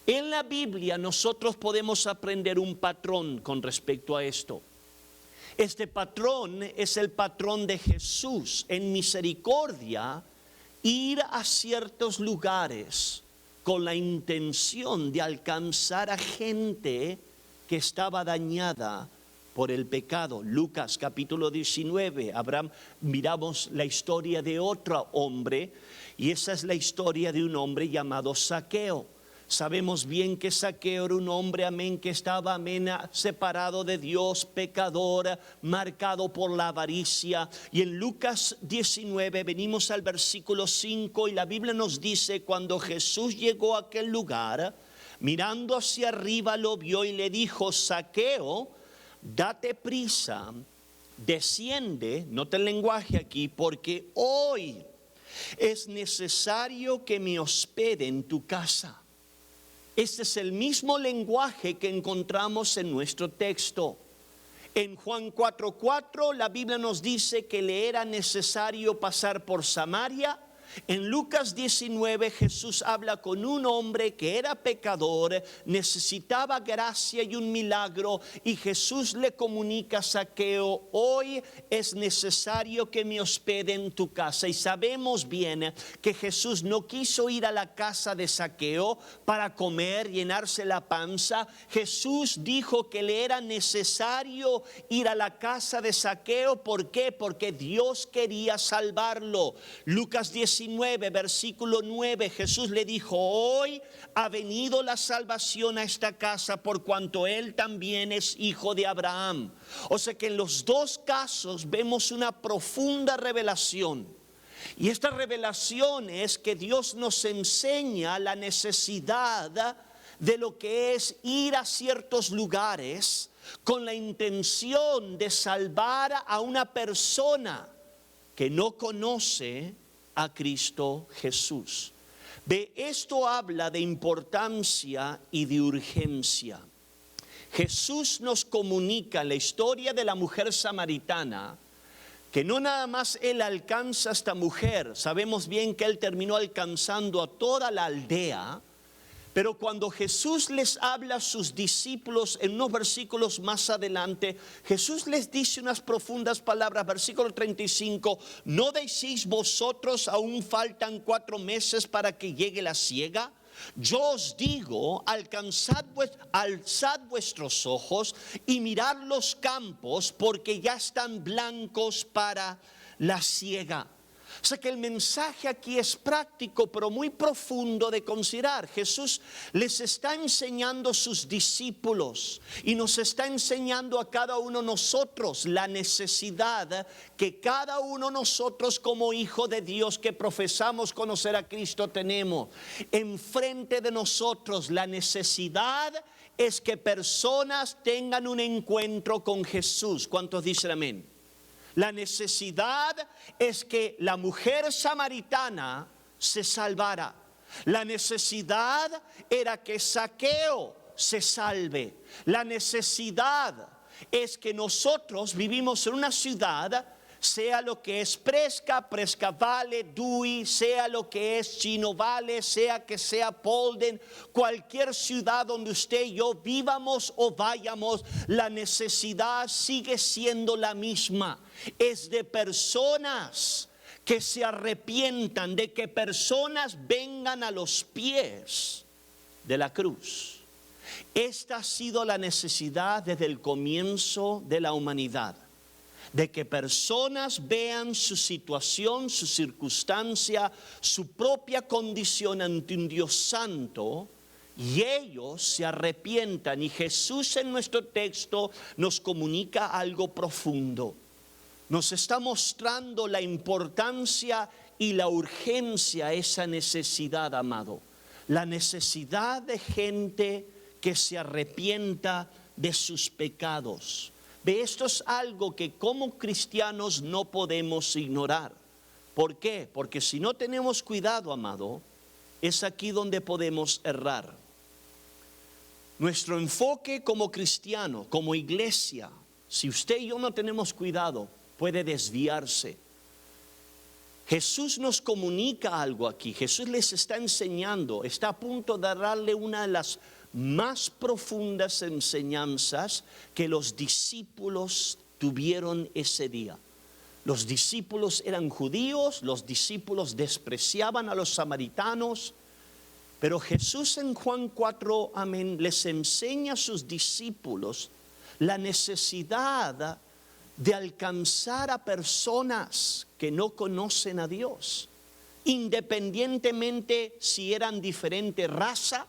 En la Biblia nosotros podemos aprender un patrón con respecto a esto. Este patrón es el patrón de Jesús en misericordia, ir a ciertos lugares con la intención de alcanzar a gente que estaba dañada por el pecado. Lucas capítulo 19, miramos la historia de otro hombre, y esa es la historia de un hombre llamado Zaqueo. Sabemos bien que Zaqueo era un hombre, amén, que estaba, amén, separado de Dios, pecador, marcado por la avaricia. Y en Lucas 19 venimos al versículo 5 y la Biblia nos dice: cuando Jesús llegó a aquel lugar, mirando hacia arriba lo vio y le dijo: Zaqueo, date prisa, desciende, nota el lenguaje aquí, porque hoy es necesario que me hospede en tu casa. Este es el mismo lenguaje que encontramos en nuestro texto. En Juan 4:4 la Biblia nos dice que le era necesario pasar por Samaria. En Lucas 19 Jesús habla con un hombre que era pecador, necesitaba gracia y un milagro, y Jesús le comunica a Zaqueo: hoy es necesario que me hospede en tu casa. Y sabemos bien que Jesús no quiso ir a la casa de Zaqueo para comer, llenarse la panza. Jesús dijo que le era necesario ir a la casa de Zaqueo. ¿Por qué? Porque Dios quería salvarlo. Lucas 19 versículo 9, Jesús le dijo: hoy ha venido la salvación a esta casa, por cuanto él también es hijo de Abraham. O sea que en los dos casos vemos una profunda revelación. Y esta revelación es que Dios nos enseña la necesidad de lo que es ir a ciertos lugares con la intención de salvar a una persona que no conoce a Cristo Jesús. Ve, esto habla de importancia y de urgencia. Jesús nos comunica la historia de la mujer samaritana, que no nada más él alcanza a esta mujer, sabemos bien que él terminó alcanzando a toda la aldea. Pero cuando Jesús les habla a sus discípulos en unos versículos más adelante, Jesús les dice unas profundas palabras. Versículo 35: ¿no decís vosotros, aún faltan 4 meses para que llegue la siega? Yo os digo, alzad vuestros ojos y mirad los campos, porque ya están blancos para la siega. O sea que el mensaje aquí es práctico, pero muy profundo de considerar. Jesús les está enseñando a sus discípulos y nos está enseñando a cada uno de nosotros la necesidad que cada uno de nosotros como hijo de Dios que profesamos conocer a Cristo tenemos. Enfrente de nosotros la necesidad es que personas tengan un encuentro con Jesús. ¿Cuántos dicen amén? La necesidad es que la mujer samaritana se salvara. La necesidad era que Zaqueo se salve. La necesidad es que nosotros vivimos en una ciudad, sea lo que es Presca Valley, Dewey, sea lo que es Chino Valley, sea que sea Polden, cualquier ciudad donde usted y yo vivamos o vayamos, la necesidad sigue siendo la misma. Es de personas que se arrepientan, de que personas vengan a los pies de la cruz. Esta ha sido la necesidad desde el comienzo de la humanidad, de que personas vean su situación, su circunstancia, su propia condición ante un Dios santo, y ellos se arrepientan. Y Jesús en nuestro texto nos comunica algo profundo. Nos está mostrando la importancia y la urgencia a esa necesidad, amado. La necesidad de gente que se arrepienta de sus pecados. Ve, esto es algo que como cristianos no podemos ignorar. ¿Por qué? Porque si no tenemos cuidado, amado, es aquí donde podemos errar. Nuestro enfoque como cristiano, como iglesia, si usted y yo no tenemos cuidado, puede desviarse. Jesús nos comunica algo aquí. Jesús les está enseñando, está a punto de darle una de las más profundas enseñanzas que los discípulos tuvieron ese día. Los discípulos eran judíos, los discípulos despreciaban a los samaritanos, pero Jesús en Juan 4, amén, les enseña a sus discípulos la necesidad de alcanzar a personas que no conocen a Dios, independientemente si eran diferente raza,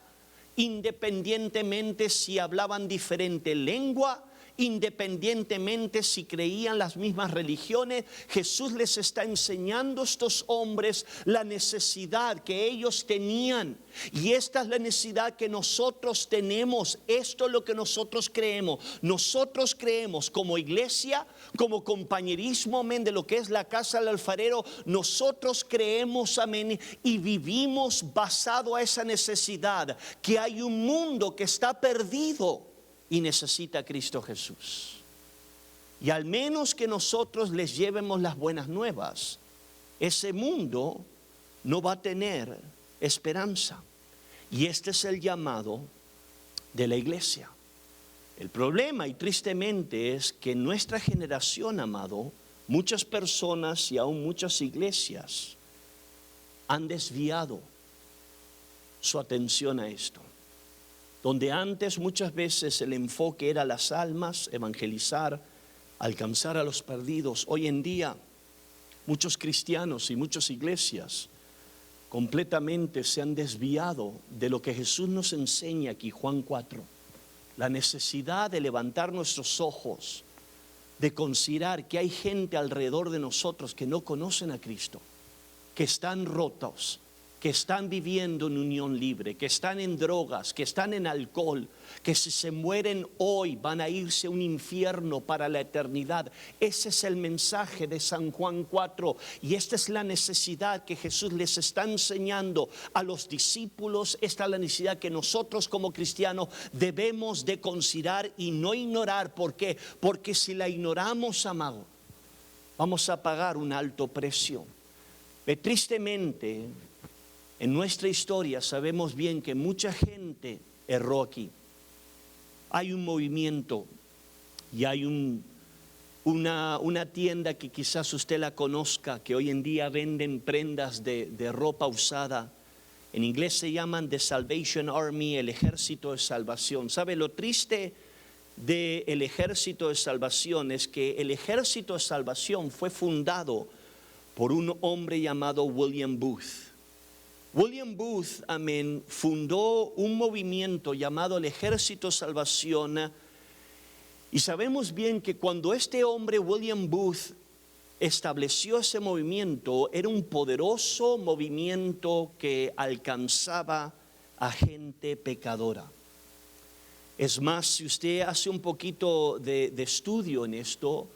independientemente si hablaban diferente lengua, independientemente si creían las mismas religiones. Jesús les está enseñando a estos hombres la necesidad que ellos tenían. Y esta es la necesidad que nosotros tenemos. Esto es lo que nosotros creemos. Nosotros creemos como iglesia, como compañerismo, amén, de lo que es la casa del alfarero. Nosotros creemos, amén, y vivimos basado a esa necesidad. Que hay un mundo que está perdido y necesita a Cristo Jesús. Y al menos que nosotros les llevemos las buenas nuevas, ese mundo no va a tener esperanza. Y este es el llamado de la iglesia. El problema, y tristemente, es que en nuestra generación, amado, muchas personas y aún muchas iglesias han desviado su atención a esto. Donde antes muchas veces el enfoque era las almas, evangelizar, alcanzar a los perdidos. Hoy en día muchos cristianos y muchas iglesias completamente se han desviado de lo que Jesús nos enseña aquí, Juan 4. La necesidad de levantar nuestros ojos, de considerar que hay gente alrededor de nosotros que no conocen a Cristo, que están rotos, que están viviendo en unión libre, que están en drogas, que están en alcohol, que si se mueren hoy van a irse a un infierno para la eternidad. Ese es el mensaje de San Juan 4 y esta es la necesidad que Jesús les está enseñando a los discípulos. Esta es la necesidad que nosotros como cristianos debemos de considerar y no ignorar. ¿Por qué? Porque si la ignoramos, amado, vamos a pagar un alto precio. Tristemente, en nuestra historia sabemos bien que mucha gente erró aquí. Hay un movimiento y hay una tienda que quizás usted la conozca, que hoy en día venden prendas de ropa usada. En inglés se llaman The Salvation Army, el ejército de salvación. ¿Sabe lo triste del ejército de salvación? Es que el ejército de salvación fue fundado por un hombre llamado William Booth. William Booth, amén, fundó un movimiento llamado el Ejército de Salvación. Y sabemos bien que cuando este hombre, William Booth, estableció ese movimiento, era un poderoso movimiento que alcanzaba a gente pecadora. Es más, si usted hace un poquito de estudio en esto,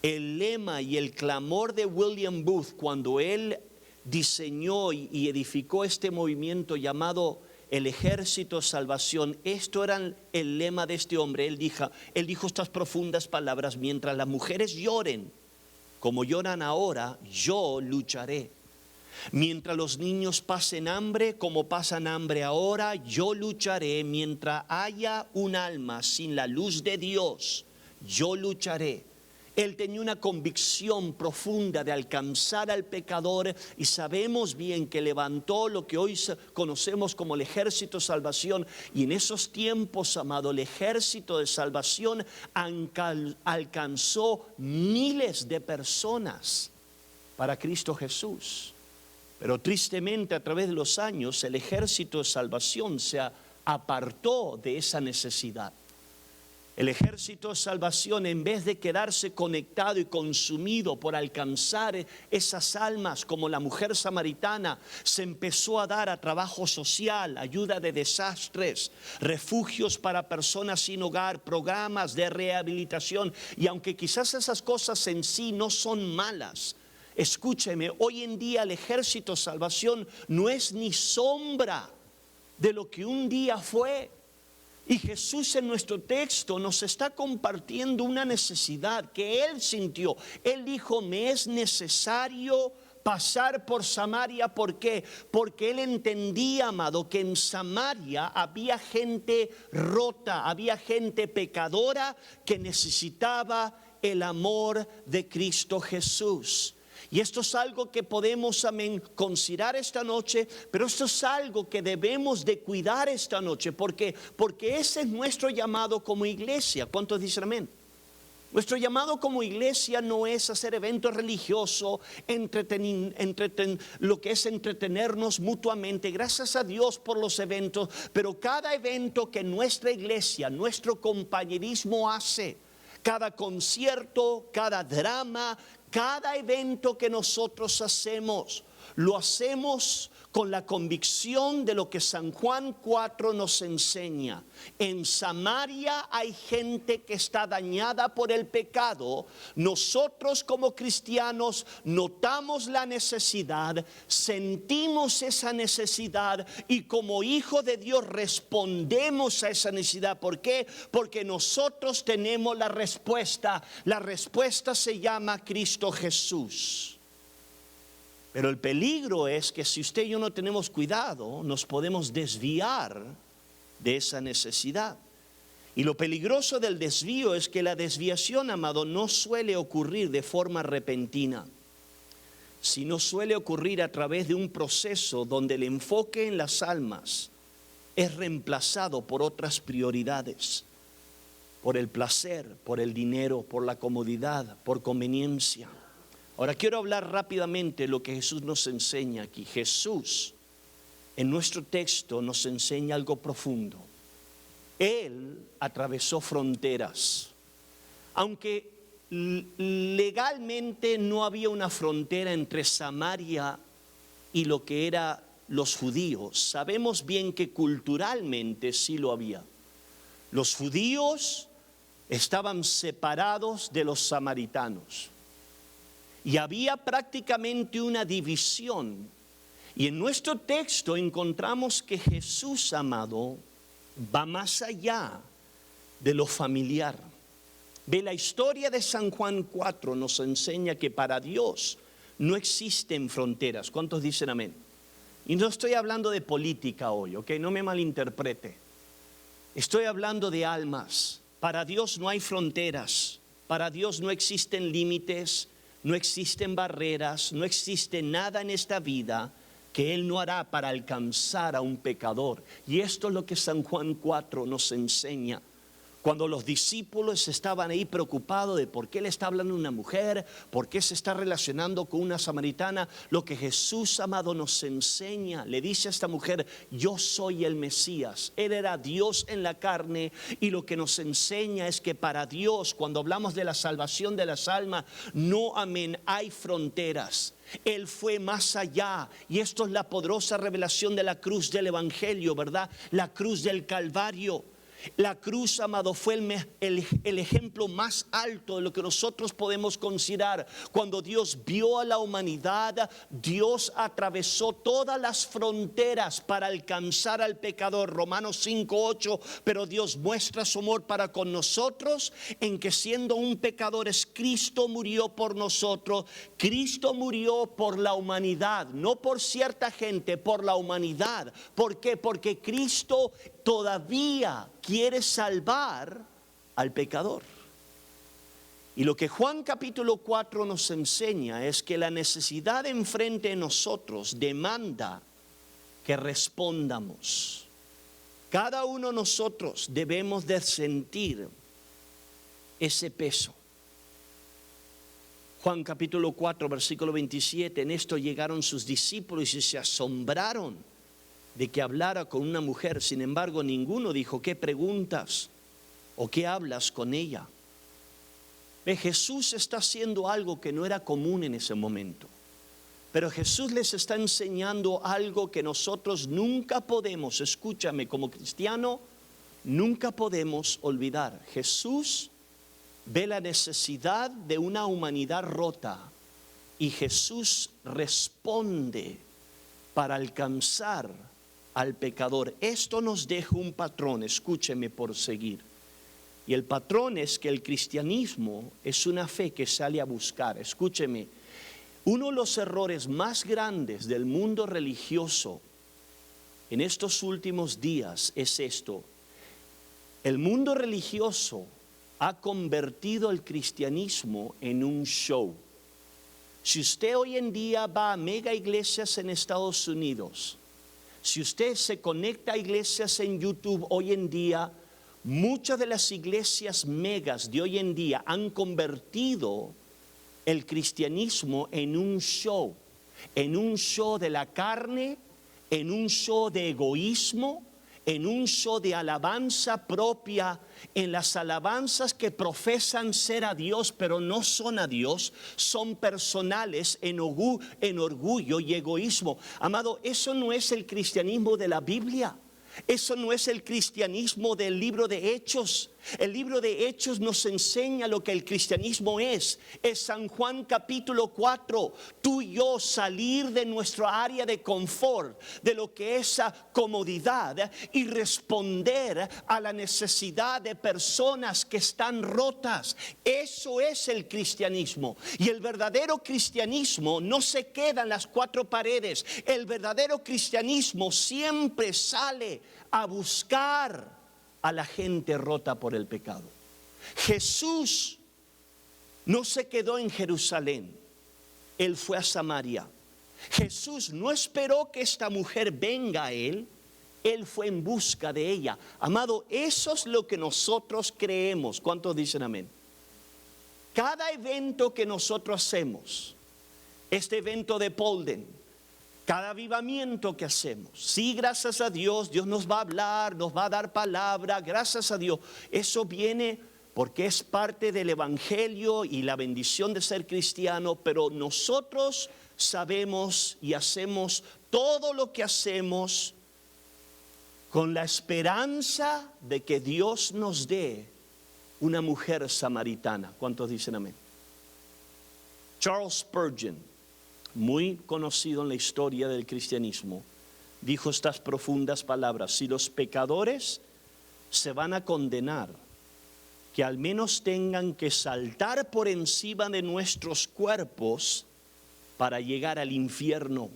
el lema y el clamor de William Booth cuando él diseñó y edificó este movimiento llamado el Ejército de Salvación, esto era el lema de este hombre. Él dijo estas profundas palabras: mientras las mujeres lloren como lloran ahora, yo lucharé. Mientras los niños pasen hambre como pasan hambre ahora, yo lucharé. Mientras haya un alma sin la luz de Dios, yo lucharé. Él tenía una convicción profunda de alcanzar al pecador y sabemos bien que levantó lo que hoy conocemos como el Ejército de Salvación. Y en esos tiempos, amado, el Ejército de Salvación alcanzó miles de personas para Cristo Jesús. Pero tristemente a través de los años el Ejército de Salvación se apartó de esa necesidad. El ejército de salvación, en vez de quedarse conectado y consumido por alcanzar esas almas como la mujer samaritana, se empezó a dar a trabajo social, ayuda de desastres, refugios para personas sin hogar, programas de rehabilitación. Y aunque quizás esas cosas en sí no son malas, escúcheme, hoy en día el ejército de salvación no es ni sombra de lo que un día fue. Y Jesús en nuestro texto nos está compartiendo una necesidad que Él sintió. Él dijo, me es necesario pasar por Samaria. ¿Por qué? Porque Él entendía, amado, que en Samaria había gente rota, había gente pecadora que necesitaba el amor de Cristo Jesús. Y esto es algo que podemos, considerar esta noche, pero esto es algo que debemos de cuidar esta noche. ¿Por qué? Porque ese es nuestro llamado como iglesia. ¿Cuántos dicen amén? Nuestro llamado como iglesia no es hacer eventos religiosos, lo que es entretenernos mutuamente. Gracias a Dios por los eventos, pero cada evento que nuestra iglesia, nuestro compañerismo hace, cada concierto, cada drama, cada evento que nosotros hacemos, lo hacemos con la convicción de lo que San Juan 4 nos enseña. En Samaria hay gente que está dañada por el pecado. Nosotros como cristianos notamos la necesidad, sentimos esa necesidad y como hijo de Dios respondemos a esa necesidad. ¿Por qué? Porque nosotros tenemos la respuesta. La respuesta se llama Cristo Jesús. Pero el peligro es que si usted y yo no tenemos cuidado, nos podemos desviar de esa necesidad. Y lo peligroso del desvío es que la desviación, amado, no suele ocurrir de forma repentina, sino suele ocurrir a través de un proceso donde el enfoque en las almas es reemplazado por otras prioridades, por el placer, por el dinero, por la comodidad, por conveniencia. Ahora quiero hablar rápidamente lo que Jesús nos enseña aquí. Jesús en nuestro texto nos enseña algo profundo. Él atravesó fronteras. Aunque legalmente no había una frontera entre Samaria y lo que eran los judíos, sabemos bien que culturalmente sí lo había. Los judíos estaban separados de los samaritanos. Y había prácticamente una división. Y en nuestro texto encontramos que Jesús, amado, va más allá de lo familiar. Ve, la historia de San Juan 4 nos enseña que para Dios no existen fronteras. ¿Cuántos dicen amén? Y no estoy hablando de política hoy, ¿ok? No me malinterprete. Estoy hablando de almas. Para Dios no hay fronteras. Para Dios no existen límites. No existen barreras, no existe nada en esta vida que Él no hará para alcanzar a un pecador. Y esto es lo que San Juan 4 nos enseña. Cuando los discípulos estaban ahí preocupados de por qué le está hablando una mujer, por qué se está relacionando con una samaritana, lo que Jesús, amado, nos enseña, le dice a esta mujer, yo soy el Mesías. Él era Dios en la carne y lo que nos enseña es que para Dios, cuando hablamos de la salvación de las almas, no, amén, hay fronteras. Él fue más allá y esto es la poderosa revelación de la cruz del Evangelio, ¿verdad? La cruz del Calvario. La cruz, amado, fue el ejemplo más alto de lo que nosotros podemos considerar. Cuando Dios vio a la humanidad, Dios atravesó todas las fronteras para alcanzar al pecador. Romanos 5:8, pero Dios muestra su amor para con nosotros en que siendo un pecador, Cristo murió por nosotros. Cristo murió por la humanidad, no por cierta gente, por la humanidad. ¿Por qué? Porque Cristo todavía quiere salvar al pecador. Y lo que Juan capítulo 4 nos enseña es que la necesidad enfrente de nosotros demanda que respondamos. Cada uno de nosotros debemos de sentir ese peso. Juan capítulo 4 versículo 27, en esto llegaron sus discípulos y se asombraron de que hablara con una mujer. Sin embargo, ninguno dijo, ¿qué preguntas? o qué hablas con ella. Jesús está haciendo algo que no era común en ese momento. Pero Jesús les está enseñando algo que nosotros nunca podemos, escúchame, como cristiano, nunca podemos olvidar. Jesús ve la necesidad de una humanidad rota y Jesús responde para alcanzar al pecador. Esto nos deja un patrón, escúcheme, por seguir. Y el patrón es que el cristianismo es una fe que sale a buscar. Escúcheme, uno de los errores más grandes del mundo religioso en estos últimos días es esto. El mundo religioso ha convertido el cristianismo en un show. Si usted hoy en día va a mega iglesias en Estados Unidos, si usted se conecta a iglesias en YouTube hoy en día, muchas de las iglesias megas de hoy en día han convertido el cristianismo en un show de la carne, en un show de egoísmo, en un show de alabanza propia, en las alabanzas que profesan ser a Dios, pero no son a Dios, son personales en orgullo y egoísmo. Amado, eso no es el cristianismo de la Biblia. Eso no es el cristianismo del libro de Hechos. El libro de Hechos nos enseña lo que el cristianismo es. Es San Juan capítulo 4. Tú y yo salir de nuestra área de confort, de lo que es esa comodidad, y responder a la necesidad de personas que están rotas. Eso es el cristianismo. Y el verdadero cristianismo no se queda en las cuatro paredes. El verdadero cristianismo siempre sale a buscar a la gente rota por el pecado. Jesús no se quedó en Jerusalén, Él fue a Samaria. Jesús no esperó que esta mujer venga a Él, Él fue en busca de ella. Amado, eso es lo que nosotros creemos. ¿Cuántos dicen amén? Cada evento que nosotros hacemos, este evento de Polden, cada avivamiento que hacemos, sí, gracias a Dios, Dios nos va a hablar, nos va a dar palabra, gracias a Dios. Eso viene porque es parte del evangelio y la bendición de ser cristiano, pero nosotros sabemos y hacemos todo lo que hacemos con la esperanza de que Dios nos dé una mujer samaritana. ¿Cuántos dicen amén? Charles Spurgeon, muy conocido en la historia del cristianismo, dijo estas profundas palabras: si los pecadores se van a condenar, que al menos tengan que saltar por encima de nuestros cuerpos para llegar al infierno.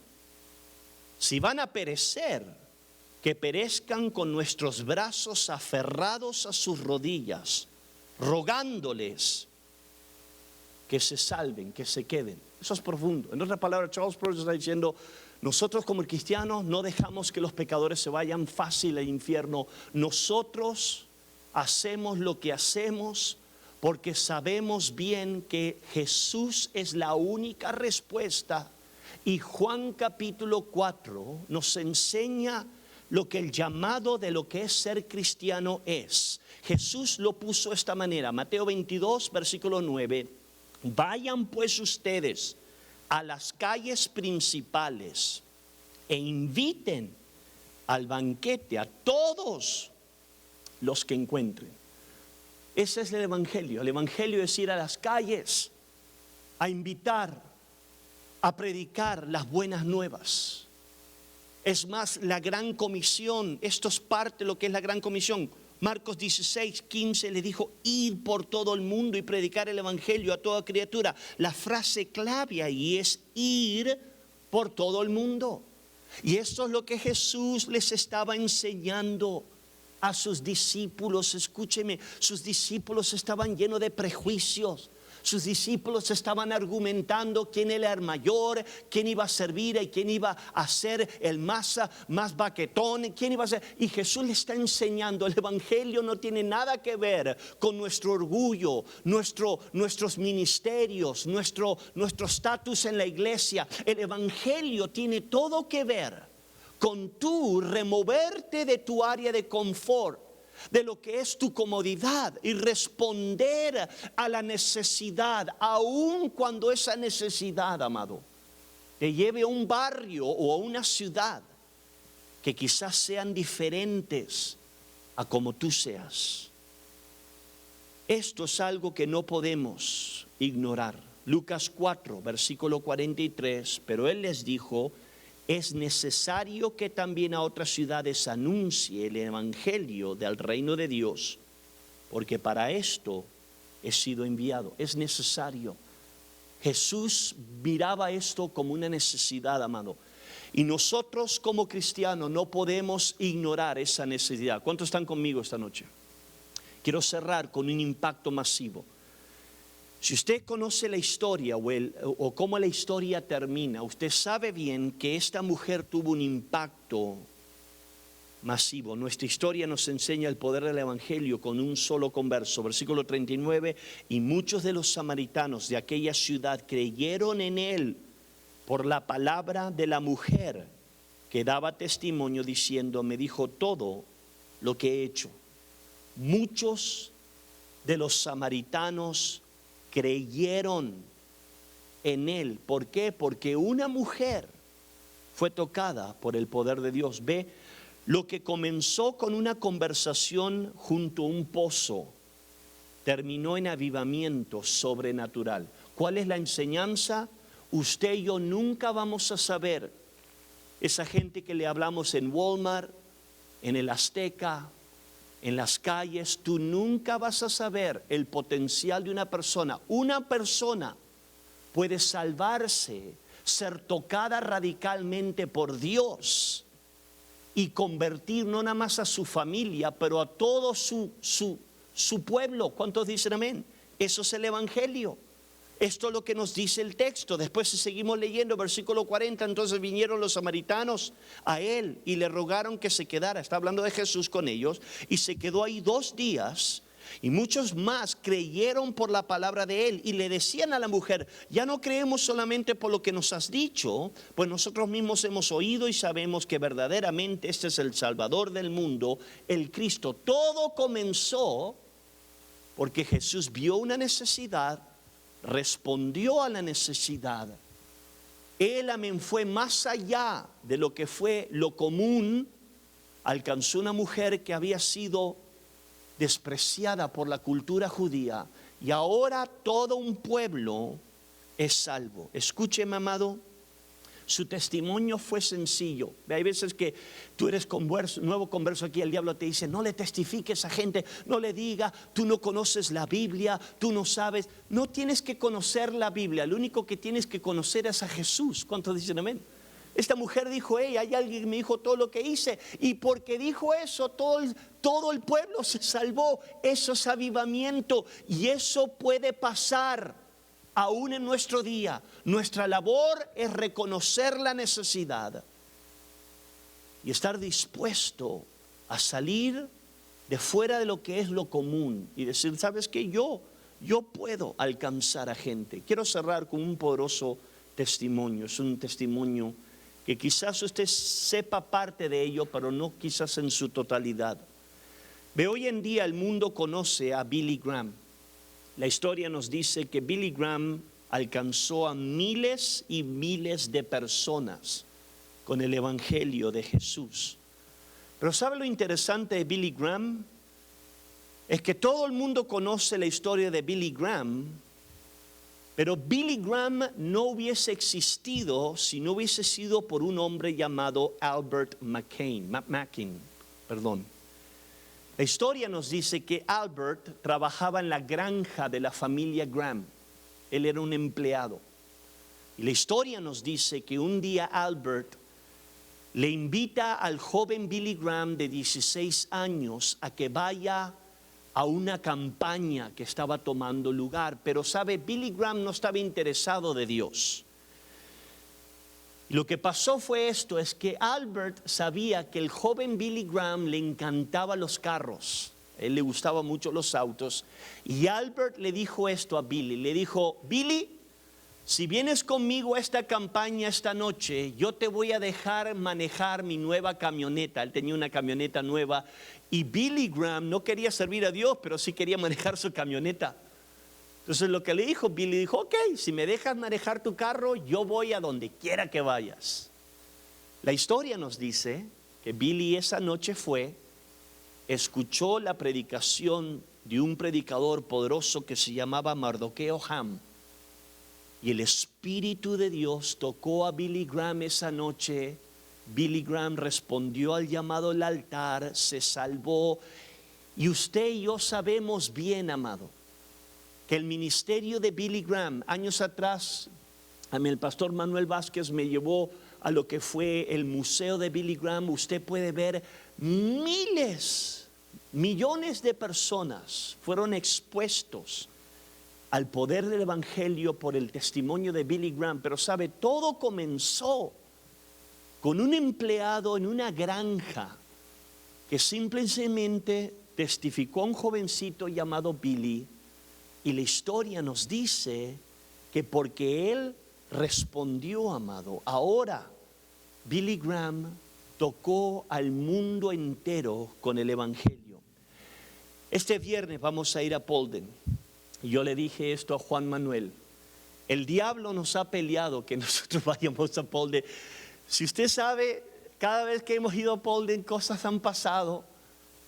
Si van a perecer, que perezcan con nuestros brazos aferrados a sus rodillas, rogándoles que se salven, que se queden. Eso es profundo. En otras palabras, Charles Spurgeon está diciendo: nosotros como cristianos no dejamos que los pecadores se vayan fácil al infierno. Nosotros hacemos lo que hacemos porque sabemos bien que Jesús es la única respuesta. Y Juan capítulo 4 nos enseña lo que el llamado de lo que es ser cristiano es. Jesús lo puso de esta manera. Mateo 22, versículo 9. Vayan pues ustedes a las calles principales e inviten al banquete a todos los que encuentren. Ese es el evangelio. El evangelio es ir a las calles a invitar, a predicar las buenas nuevas. Es más, la gran comisión, esto es parte de lo que es la gran comisión. Marcos 16, 15 le dijo: ir por todo el mundo y predicar el evangelio a toda criatura. La frase clave ahí es ir por todo el mundo. Y esto es lo que Jesús les estaba enseñando a sus discípulos. Escúcheme, sus discípulos estaban llenos de prejuicios. Sus discípulos estaban argumentando quién era el mayor, quién iba a servir y quién iba a ser el más baquetón, quién iba a ser. Y Jesús le está enseñando: el evangelio no tiene nada que ver con nuestro orgullo, nuestros ministerios, nuestro estatus en la iglesia. El evangelio tiene todo que ver con tú removerte de tu área de confort, de lo que es tu comodidad y responder a la necesidad, aun cuando esa necesidad, amado, te lleve a un barrio o a una ciudad que quizás sean diferentes a como tú seas. Esto es algo que no podemos ignorar. Lucas 4, versículo 43, pero él les dijo: es necesario que también a otras ciudades anuncie el evangelio del reino de Dios, porque para esto he sido enviado. Es necesario. Jesús miraba esto como una necesidad, amado. Y nosotros como cristianos no podemos ignorar esa necesidad. ¿Cuántos están conmigo esta noche? Quiero cerrar con un impacto masivo. Si usted conoce la historia o cómo la historia termina, usted sabe bien que esta mujer tuvo un impacto masivo. Nuestra historia nos enseña el poder del evangelio con un solo converso. Versículo 39, y muchos de los samaritanos de aquella ciudad creyeron en él por la palabra de la mujer que daba testimonio diciendo: me dijo todo lo que he hecho. Muchos de los samaritanos creyeron en él. ¿Por qué? Porque una mujer fue tocada por el poder de Dios. Ve, lo que comenzó con una conversación junto a un pozo terminó en avivamiento sobrenatural. ¿Cuál es la enseñanza? Usted y yo nunca vamos a saber. Esa gente que le hablamos en Walmart, en el Azteca, en las calles, tú nunca vas a saber el potencial de una persona. Una persona puede salvarse, ser tocada radicalmente por Dios y convertir no nada más a su familia, pero a todo su pueblo. ¿Cuántos dicen amén? Eso es el evangelio. Esto es lo que nos dice el texto. Después, si seguimos leyendo, versículo 40, entonces vinieron los samaritanos a él y le rogaron que se quedara. Está hablando de Jesús con ellos. Y se quedó ahí 2 días. Y muchos más creyeron por la palabra de él. Y le decían a la mujer: ya no creemos solamente por lo que nos has dicho, pues nosotros mismos hemos oído y sabemos que verdaderamente este es el Salvador del mundo, el Cristo. Todo comenzó porque Jesús vio una necesidad, respondió a la necesidad. Él, amén, fue más allá de lo que fue lo común. Alcanzó una mujer que había sido despreciada por la cultura judía, y ahora todo un pueblo es salvo. Escúcheme, amado, su testimonio fue sencillo. Hay veces que tú eres nuevo converso aquí, el diablo te dice: no le testifiques a gente, no le diga, tú no conoces la Biblia, tú no sabes. No tienes que conocer la Biblia, lo único que tienes que conocer es a Jesús. ¿Cuántos dicen amén? Esta mujer dijo: hey, hay alguien que me dijo todo lo que hice, y porque dijo eso, todo el pueblo se salvó. Eso es avivamiento, y eso puede pasar aún en nuestro día. Nuestra labor es reconocer la necesidad y estar dispuesto a salir de fuera de lo que es lo común y decir: ¿sabes qué? Yo puedo alcanzar a gente. Quiero cerrar con un poderoso testimonio. Es un testimonio que quizás usted sepa parte de ello, pero no quizás en su totalidad. Ve, hoy en día el mundo conoce a Billy Graham. La historia nos dice que Billy Graham alcanzó a miles y miles de personas con el evangelio de Jesús. Pero ¿sabe lo interesante de Billy Graham? Es que todo el mundo conoce la historia de Billy Graham, pero Billy Graham no hubiese existido si no hubiese sido por un hombre llamado Albert Mackin. La historia nos dice que Albert trabajaba en la granja de la familia Graham. Él era un empleado. Y la historia nos dice que un día Albert le invita al joven Billy Graham de 16 años a que vaya a una campaña que estaba tomando lugar. Pero sabe, Billy Graham no estaba interesado de Dios. Y lo que pasó fue esto, es que Albert sabía que el joven Billy Graham le encantaban los carros. A él le gustaban mucho los autos. Y Albert le dijo esto a Billy. Le dijo: Billy, si vienes conmigo a esta campaña esta noche, yo te voy a dejar manejar mi nueva camioneta. Él tenía una camioneta nueva y Billy Graham no quería servir a Dios, pero sí quería manejar su camioneta. Entonces lo que le dijo, Billy dijo, ok, si me dejas manejar tu carro, yo voy a donde quiera que vayas. La historia nos dice que Billy esa noche escuchó la predicación de un predicador poderoso que se llamaba Mardoqueo Ham. Y el Espíritu de Dios tocó a Billy Graham esa noche. Billy Graham respondió al llamado del altar, se salvó. Y usted y yo sabemos bien, amado, que el ministerio de Billy Graham, años atrás, el pastor Manuel Vázquez me llevó a lo que fue el museo de Billy Graham. Usted puede ver millones de personas fueron expuestos al poder del evangelio por el testimonio de Billy Graham. Pero sabe, todo comenzó con un empleado en una granja que simplemente testificó a un jovencito llamado Billy, y la historia nos dice que porque él respondió, amado, ahora Billy Graham tocó al mundo entero con el evangelio. Este viernes vamos a ir a Polden. Yo le dije esto a Juan Manuel. El diablo nos ha peleado que nosotros vayamos a Polden. Si usted sabe, cada vez que hemos ido a Polden, cosas han pasado.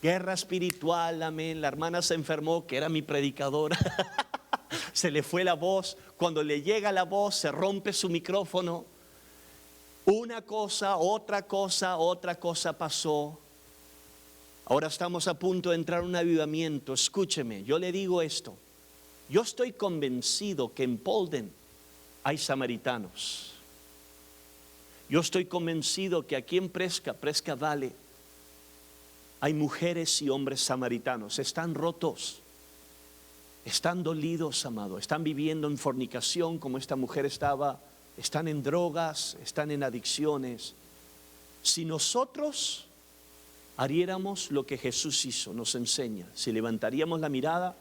Guerra espiritual, amén. La hermana se enfermó, que era mi predicadora. Se le fue la voz. Cuando le llega la voz, se rompe su micrófono. Una cosa, otra cosa pasó. Ahora estamos a punto de entrar en un avivamiento. Escúcheme, yo le digo esto. Yo estoy convencido que en Polden hay samaritanos. Yo estoy convencido que aquí en Presca Valley, hay mujeres y hombres samaritanos. Están rotos, están dolidos, amado. Están viviendo en fornicación como esta mujer estaba. Están en drogas, están en adicciones. Si nosotros haríamos lo que Jesús hizo, nos enseña, si levantaríamos la mirada,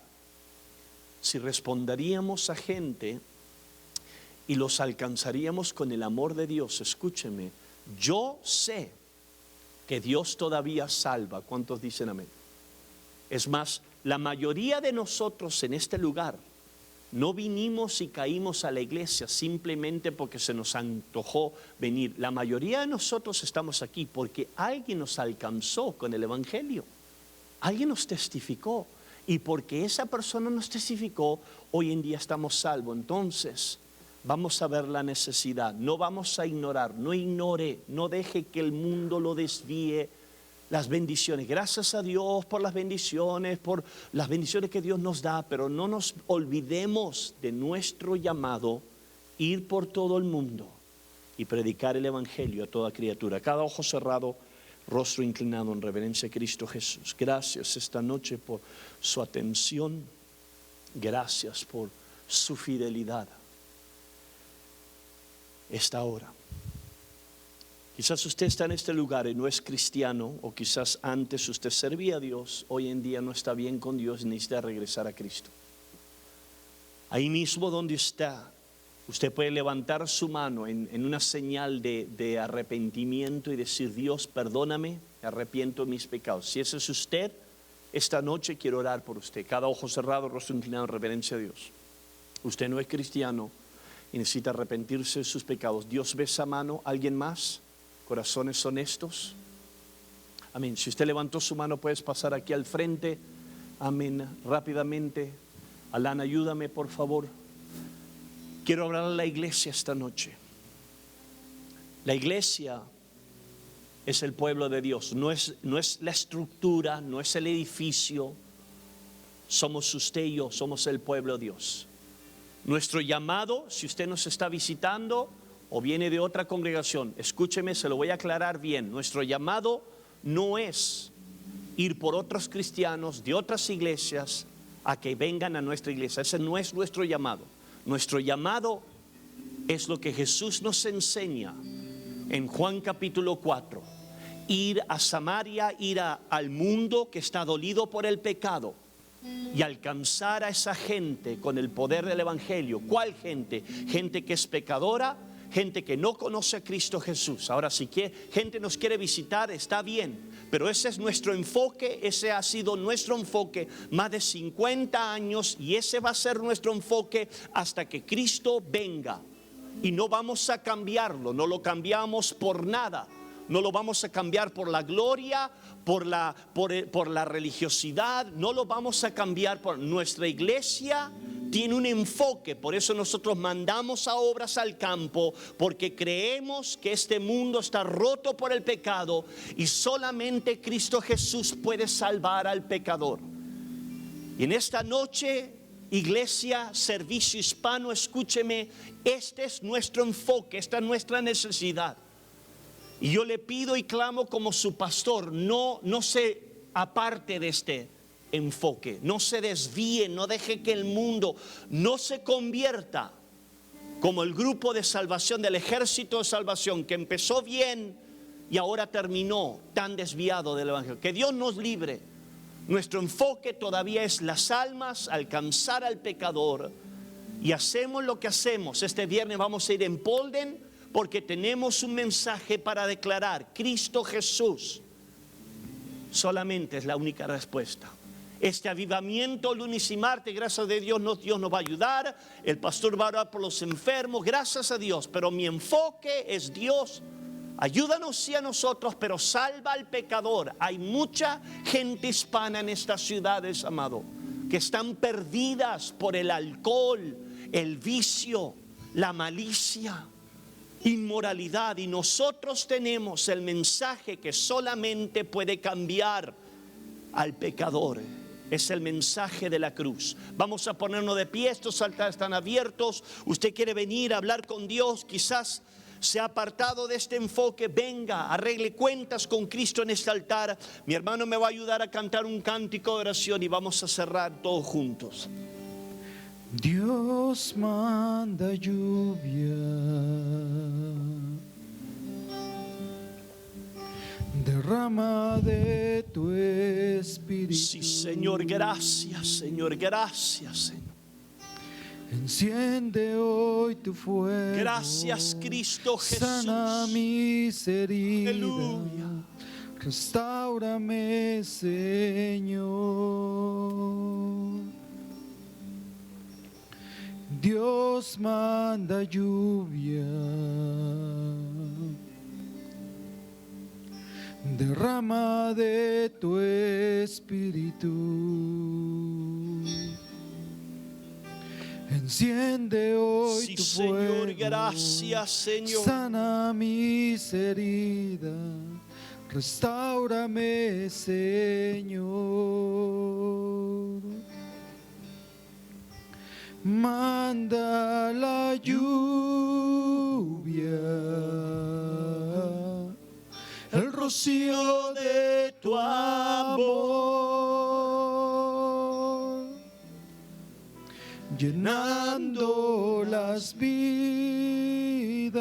si responderíamos a gente y los alcanzaríamos con el amor de Dios. Escúcheme, yo sé que Dios todavía salva. ¿Cuántos dicen amén? Es más, la mayoría de nosotros en este lugar no vinimos y caímos a la iglesia simplemente porque se nos antojó venir. La mayoría de nosotros estamos aquí porque alguien nos alcanzó con el evangelio. Alguien nos testificó. Y porque esa persona nos testificó, hoy en día estamos salvos. Entonces, vamos a ver la necesidad. No vamos a ignorar, no ignore, no deje que el mundo lo desvíe. Las bendiciones, gracias a Dios por las bendiciones que Dios nos da, pero no nos olvidemos de nuestro llamado, ir por todo el mundo y predicar el evangelio a toda criatura. Cada ojo cerrado, rostro inclinado en reverencia a Cristo Jesús. Gracias esta noche por su atención, gracias por su fidelidad esta hora. Quizás usted está en este lugar y no es cristiano, o quizás antes usted servía a Dios, hoy en día no está bien con Dios y necesita regresar a Cristo. Ahí mismo donde está, usted puede levantar su mano en una señal de arrepentimiento y decir: Dios, perdóname, me arrepiento de mis pecados. Si ese es usted, esta noche quiero orar por usted. Cada ojo cerrado, rostro inclinado en reverencia a Dios. Usted no es cristiano y necesita arrepentirse de sus pecados. Dios ve esa mano. ¿Alguien más? Corazones honestos. Amén. Si usted levantó su mano, puedes pasar aquí al frente. Amén. Rápidamente. Alan, ayúdame por favor. Quiero hablar a la iglesia esta noche. La iglesia es el pueblo de Dios. No es la estructura, no es el edificio. Somos usted y yo, somos el pueblo de Dios. Nuestro llamado, si usted nos está visitando o viene de otra congregación, escúcheme, se lo voy a aclarar bien. Nuestro llamado no es ir por otros cristianos de otras iglesias a que vengan a nuestra iglesia. Ese no es nuestro llamado. Nuestro llamado es lo que Jesús nos enseña en Juan capítulo 4. Ir a Samaria, ir al mundo que está dolido por el pecado y alcanzar a esa gente con el poder del Evangelio. ¿Cuál gente? Gente que es pecadora, gente que no conoce a Cristo Jesús. Ahora, si gente nos quiere visitar, está bien, pero ese es nuestro enfoque, ese ha sido nuestro enfoque más de 50 años y ese va a ser nuestro enfoque hasta que Cristo venga. Y no vamos a cambiarlo, no lo cambiamos por nada. No lo vamos a cambiar por la gloria, por la religiosidad, no lo vamos a cambiar por nuestra iglesia. Tiene un enfoque, por eso nosotros mandamos a obras al campo, porque creemos que este mundo está roto por el pecado y solamente Cristo Jesús puede salvar al pecador. Y en esta noche, iglesia, servicio hispano, escúcheme, este es nuestro enfoque, esta es nuestra necesidad. Y yo le pido y clamo como su pastor, no se aparte de este enfoque, no se desvíe, no deje que el mundo no se convierta como el grupo de salvación del ejército de salvación que empezó bien y ahora terminó tan desviado del evangelio. Que Dios nos libre. Nuestro enfoque todavía es las almas, alcanzar al pecador, y hacemos lo que hacemos. Este viernes vamos a ir en Polden porque tenemos un mensaje para declarar. Cristo Jesús solamente es la única respuesta. Este avivamiento lunes y martes, gracias a Dios nos va a ayudar. El pastor va a orar por los enfermos, gracias a Dios. Pero mi enfoque es Dios. Ayúdanos sí a nosotros, pero salva al pecador. Hay mucha gente hispana en estas ciudades, amado, que están perdidas por el alcohol, el vicio, la malicia, inmoralidad, y nosotros tenemos el mensaje que solamente puede cambiar al pecador. Es el mensaje de la cruz. Vamos a ponernos de pie, estos altares están abiertos. Usted quiere venir a hablar con Dios, quizás se ha apartado de este enfoque, venga, arregle cuentas con Cristo en este altar. Mi hermano me va a ayudar a cantar un cántico de oración y vamos a cerrar todos juntos. Dios manda lluvia, derrama de tu espíritu. Sí, Señor, gracias, Señor, gracias, Señor. Enciende hoy tu fuego. Gracias, Cristo Jesús. Sana mis heridas. Aleluya. Restáurame, Señor. Dios manda lluvia, derrama de tu espíritu. Enciende hoy Sí, tu Señor, fuego. gracias, Señor. Sana mis heridas. Restáurame, Señor. Manda la lluvia, el rocío de tu amor, llenando las vidas.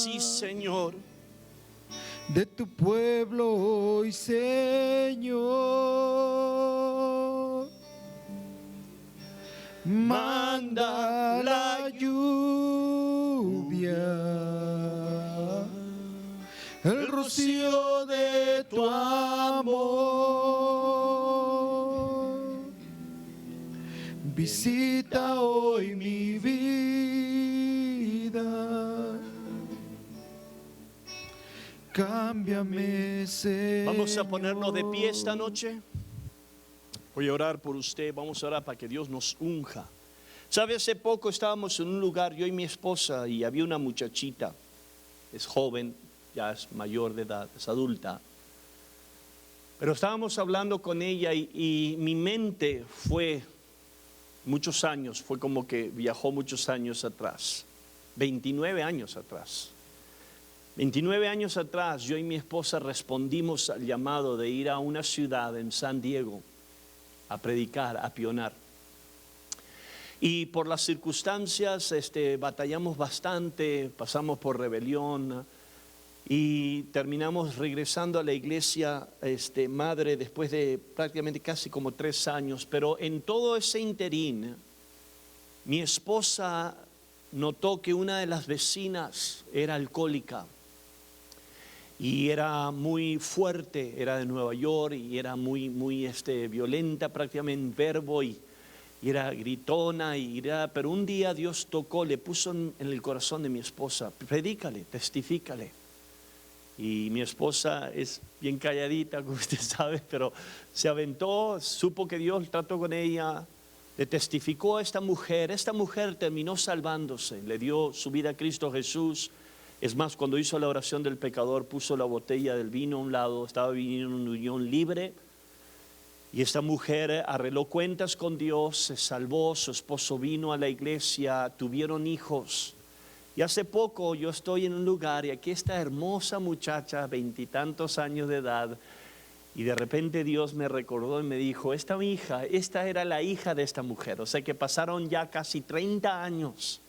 Sí, Señor. De tu pueblo hoy, Señor. Manda la lluvia, el rocío de tu amor. Visita hoy mi vida. Cámbiame, Señor. Vamos a ponernos de pie esta noche. Voy a orar por usted, vamos a orar para que Dios nos unja. ¿Sabe? Hace poco estábamos en un lugar, yo y mi esposa, y había una muchachita, es joven, ya es mayor de edad, es adulta. Pero estábamos hablando con ella y mi mente fue muchos años, fue como que viajó muchos años atrás, 29 años atrás. 29 años atrás, yo y mi esposa respondimos al llamado de ir a una ciudad en San Diego a predicar, a pionar. Y por las circunstancias batallamos bastante, pasamos por rebelión y terminamos regresando a la iglesia madre después de prácticamente casi como 3 años, pero en todo ese interín mi esposa notó que una de las vecinas era alcohólica y era muy fuerte, era de Nueva York y era muy violenta prácticamente en verbo y era gritona pero un día Dios tocó, le puso en el corazón de mi esposa: predícale, testifícale. Y mi esposa es bien calladita, como usted sabe, pero se aventó, supo que Dios trató con ella, le testificó a esta mujer terminó salvándose, le dio su vida a Cristo Jesús. Es más, cuando hizo la oración del pecador, puso la botella del vino a un lado, estaba viviendo en una unión libre. Y esta mujer arregló cuentas con Dios, se salvó, su esposo vino a la iglesia, tuvieron hijos. Y hace poco yo estoy en un lugar y aquí esta hermosa muchacha, 20 y tantos años de edad, y de repente Dios me recordó y me dijo: esta era la hija de esta mujer. O sea que pasaron ya casi 30 años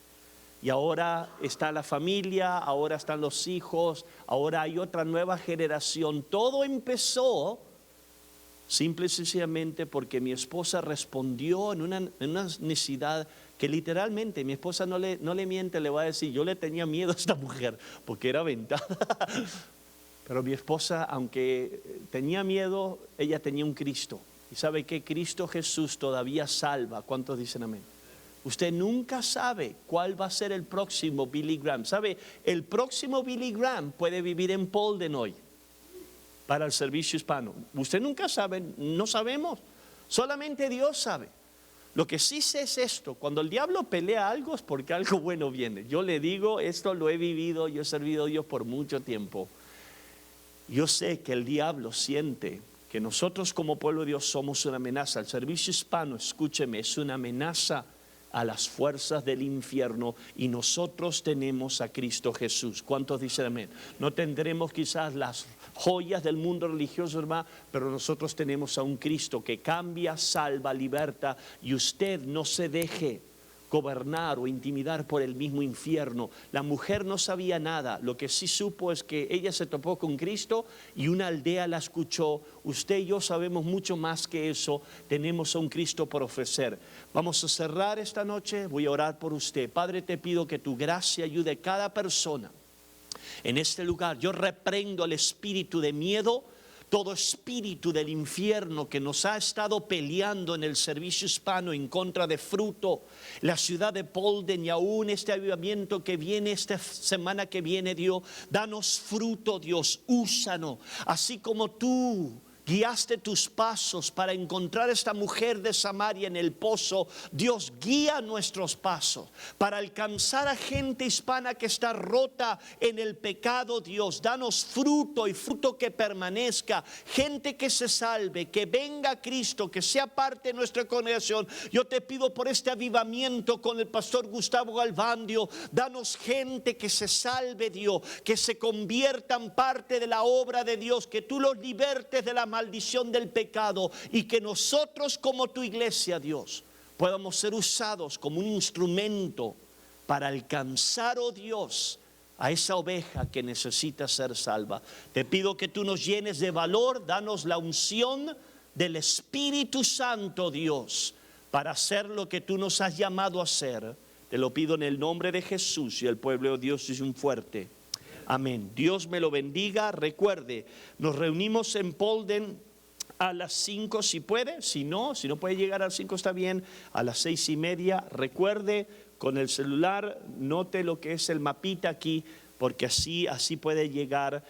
y ahora está la familia, ahora están los hijos, ahora hay otra nueva generación. Todo empezó simple y sencillamente porque mi esposa respondió en una necesidad que literalmente, mi esposa no le miente, le va a decir: yo le tenía miedo a esta mujer porque era aventada. Pero mi esposa, aunque tenía miedo, ella tenía un Cristo. Y sabe que Cristo Jesús todavía salva. ¿Cuántos dicen amén? Usted nunca sabe cuál va a ser el próximo Billy Graham. ¿Sabe? El próximo Billy Graham puede vivir en Polden hoy para el servicio hispano. Usted nunca sabe, no sabemos. Solamente Dios sabe. Lo que sí sé es esto: cuando el diablo pelea algo es porque algo bueno viene. Yo le digo, esto lo he vivido, yo he servido a Dios por mucho tiempo. Yo sé que el diablo siente que nosotros como pueblo de Dios somos una amenaza. El servicio hispano, escúcheme, es una amenaza a las fuerzas del infierno y nosotros tenemos a Cristo Jesús. ¿Cuántos dicen amén? No tendremos quizás las joyas del mundo religioso, hermano, pero nosotros tenemos a un Cristo que cambia, salva, liberta, y usted no se deje gobernar o intimidar por el mismo infierno. La mujer no sabía nada, lo que sí supo es que ella se topó con Cristo y una aldea la escuchó. Usted y yo sabemos mucho más que eso, tenemos a un Cristo por ofrecer. Vamos a cerrar esta noche, voy a orar por usted. Padre, te pido que tu gracia ayude a cada persona en este lugar. Yo reprendo el espíritu de miedo, todo espíritu del infierno que nos ha estado peleando en el servicio hispano en contra de Fruto, la ciudad de Polden, y aún este avivamiento que viene esta semana que viene. Dios, danos fruto, Dios, úsanos, así como tú guiaste tus pasos para encontrar a esta mujer de Samaria en el pozo. Dios, guía nuestros pasos para alcanzar a gente hispana que está rota en el pecado. Dios, danos fruto y fruto que permanezca, gente que se salve, que venga a Cristo, que sea parte de nuestra congregación. Yo te pido por este avivamiento con el pastor Gustavo Galvandio, danos gente que se salve, Dios, que se conviertan parte de la obra de Dios, que tú los libertes de la maldición del pecado y que nosotros como tu iglesia, Dios, podamos ser usados como un instrumento para alcanzar, oh Dios, a esa oveja que necesita ser salva. Te pido que tú nos llenes de valor, danos la unción del Espíritu Santo, Dios, para hacer lo que tú nos has llamado a hacer. Te lo pido en el nombre de Jesús, y el pueblo de Dios dice un fuerte amén. Dios me lo bendiga. Recuerde, nos reunimos en Polden a las 5 si puede. Si no puede llegar a las 5 está bien. A las 6:30. Recuerde, con el celular, note lo que es el mapita aquí, porque así puede llegar.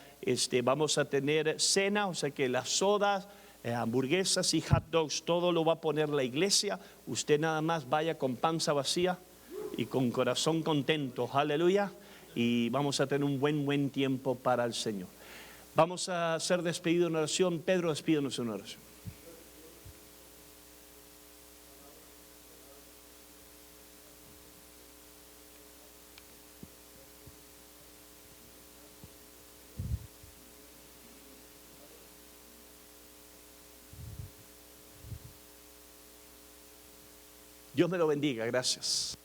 Vamos a tener cena, o sea que las sodas, hamburguesas y hot dogs, todo lo va a poner la iglesia. Usted nada más vaya con panza vacía y con corazón contento. Aleluya. Y vamos a tener un buen tiempo para el Señor. Vamos a ser despedidos en oración. Pedro, despídenos en oración. Dios me lo bendiga. Gracias.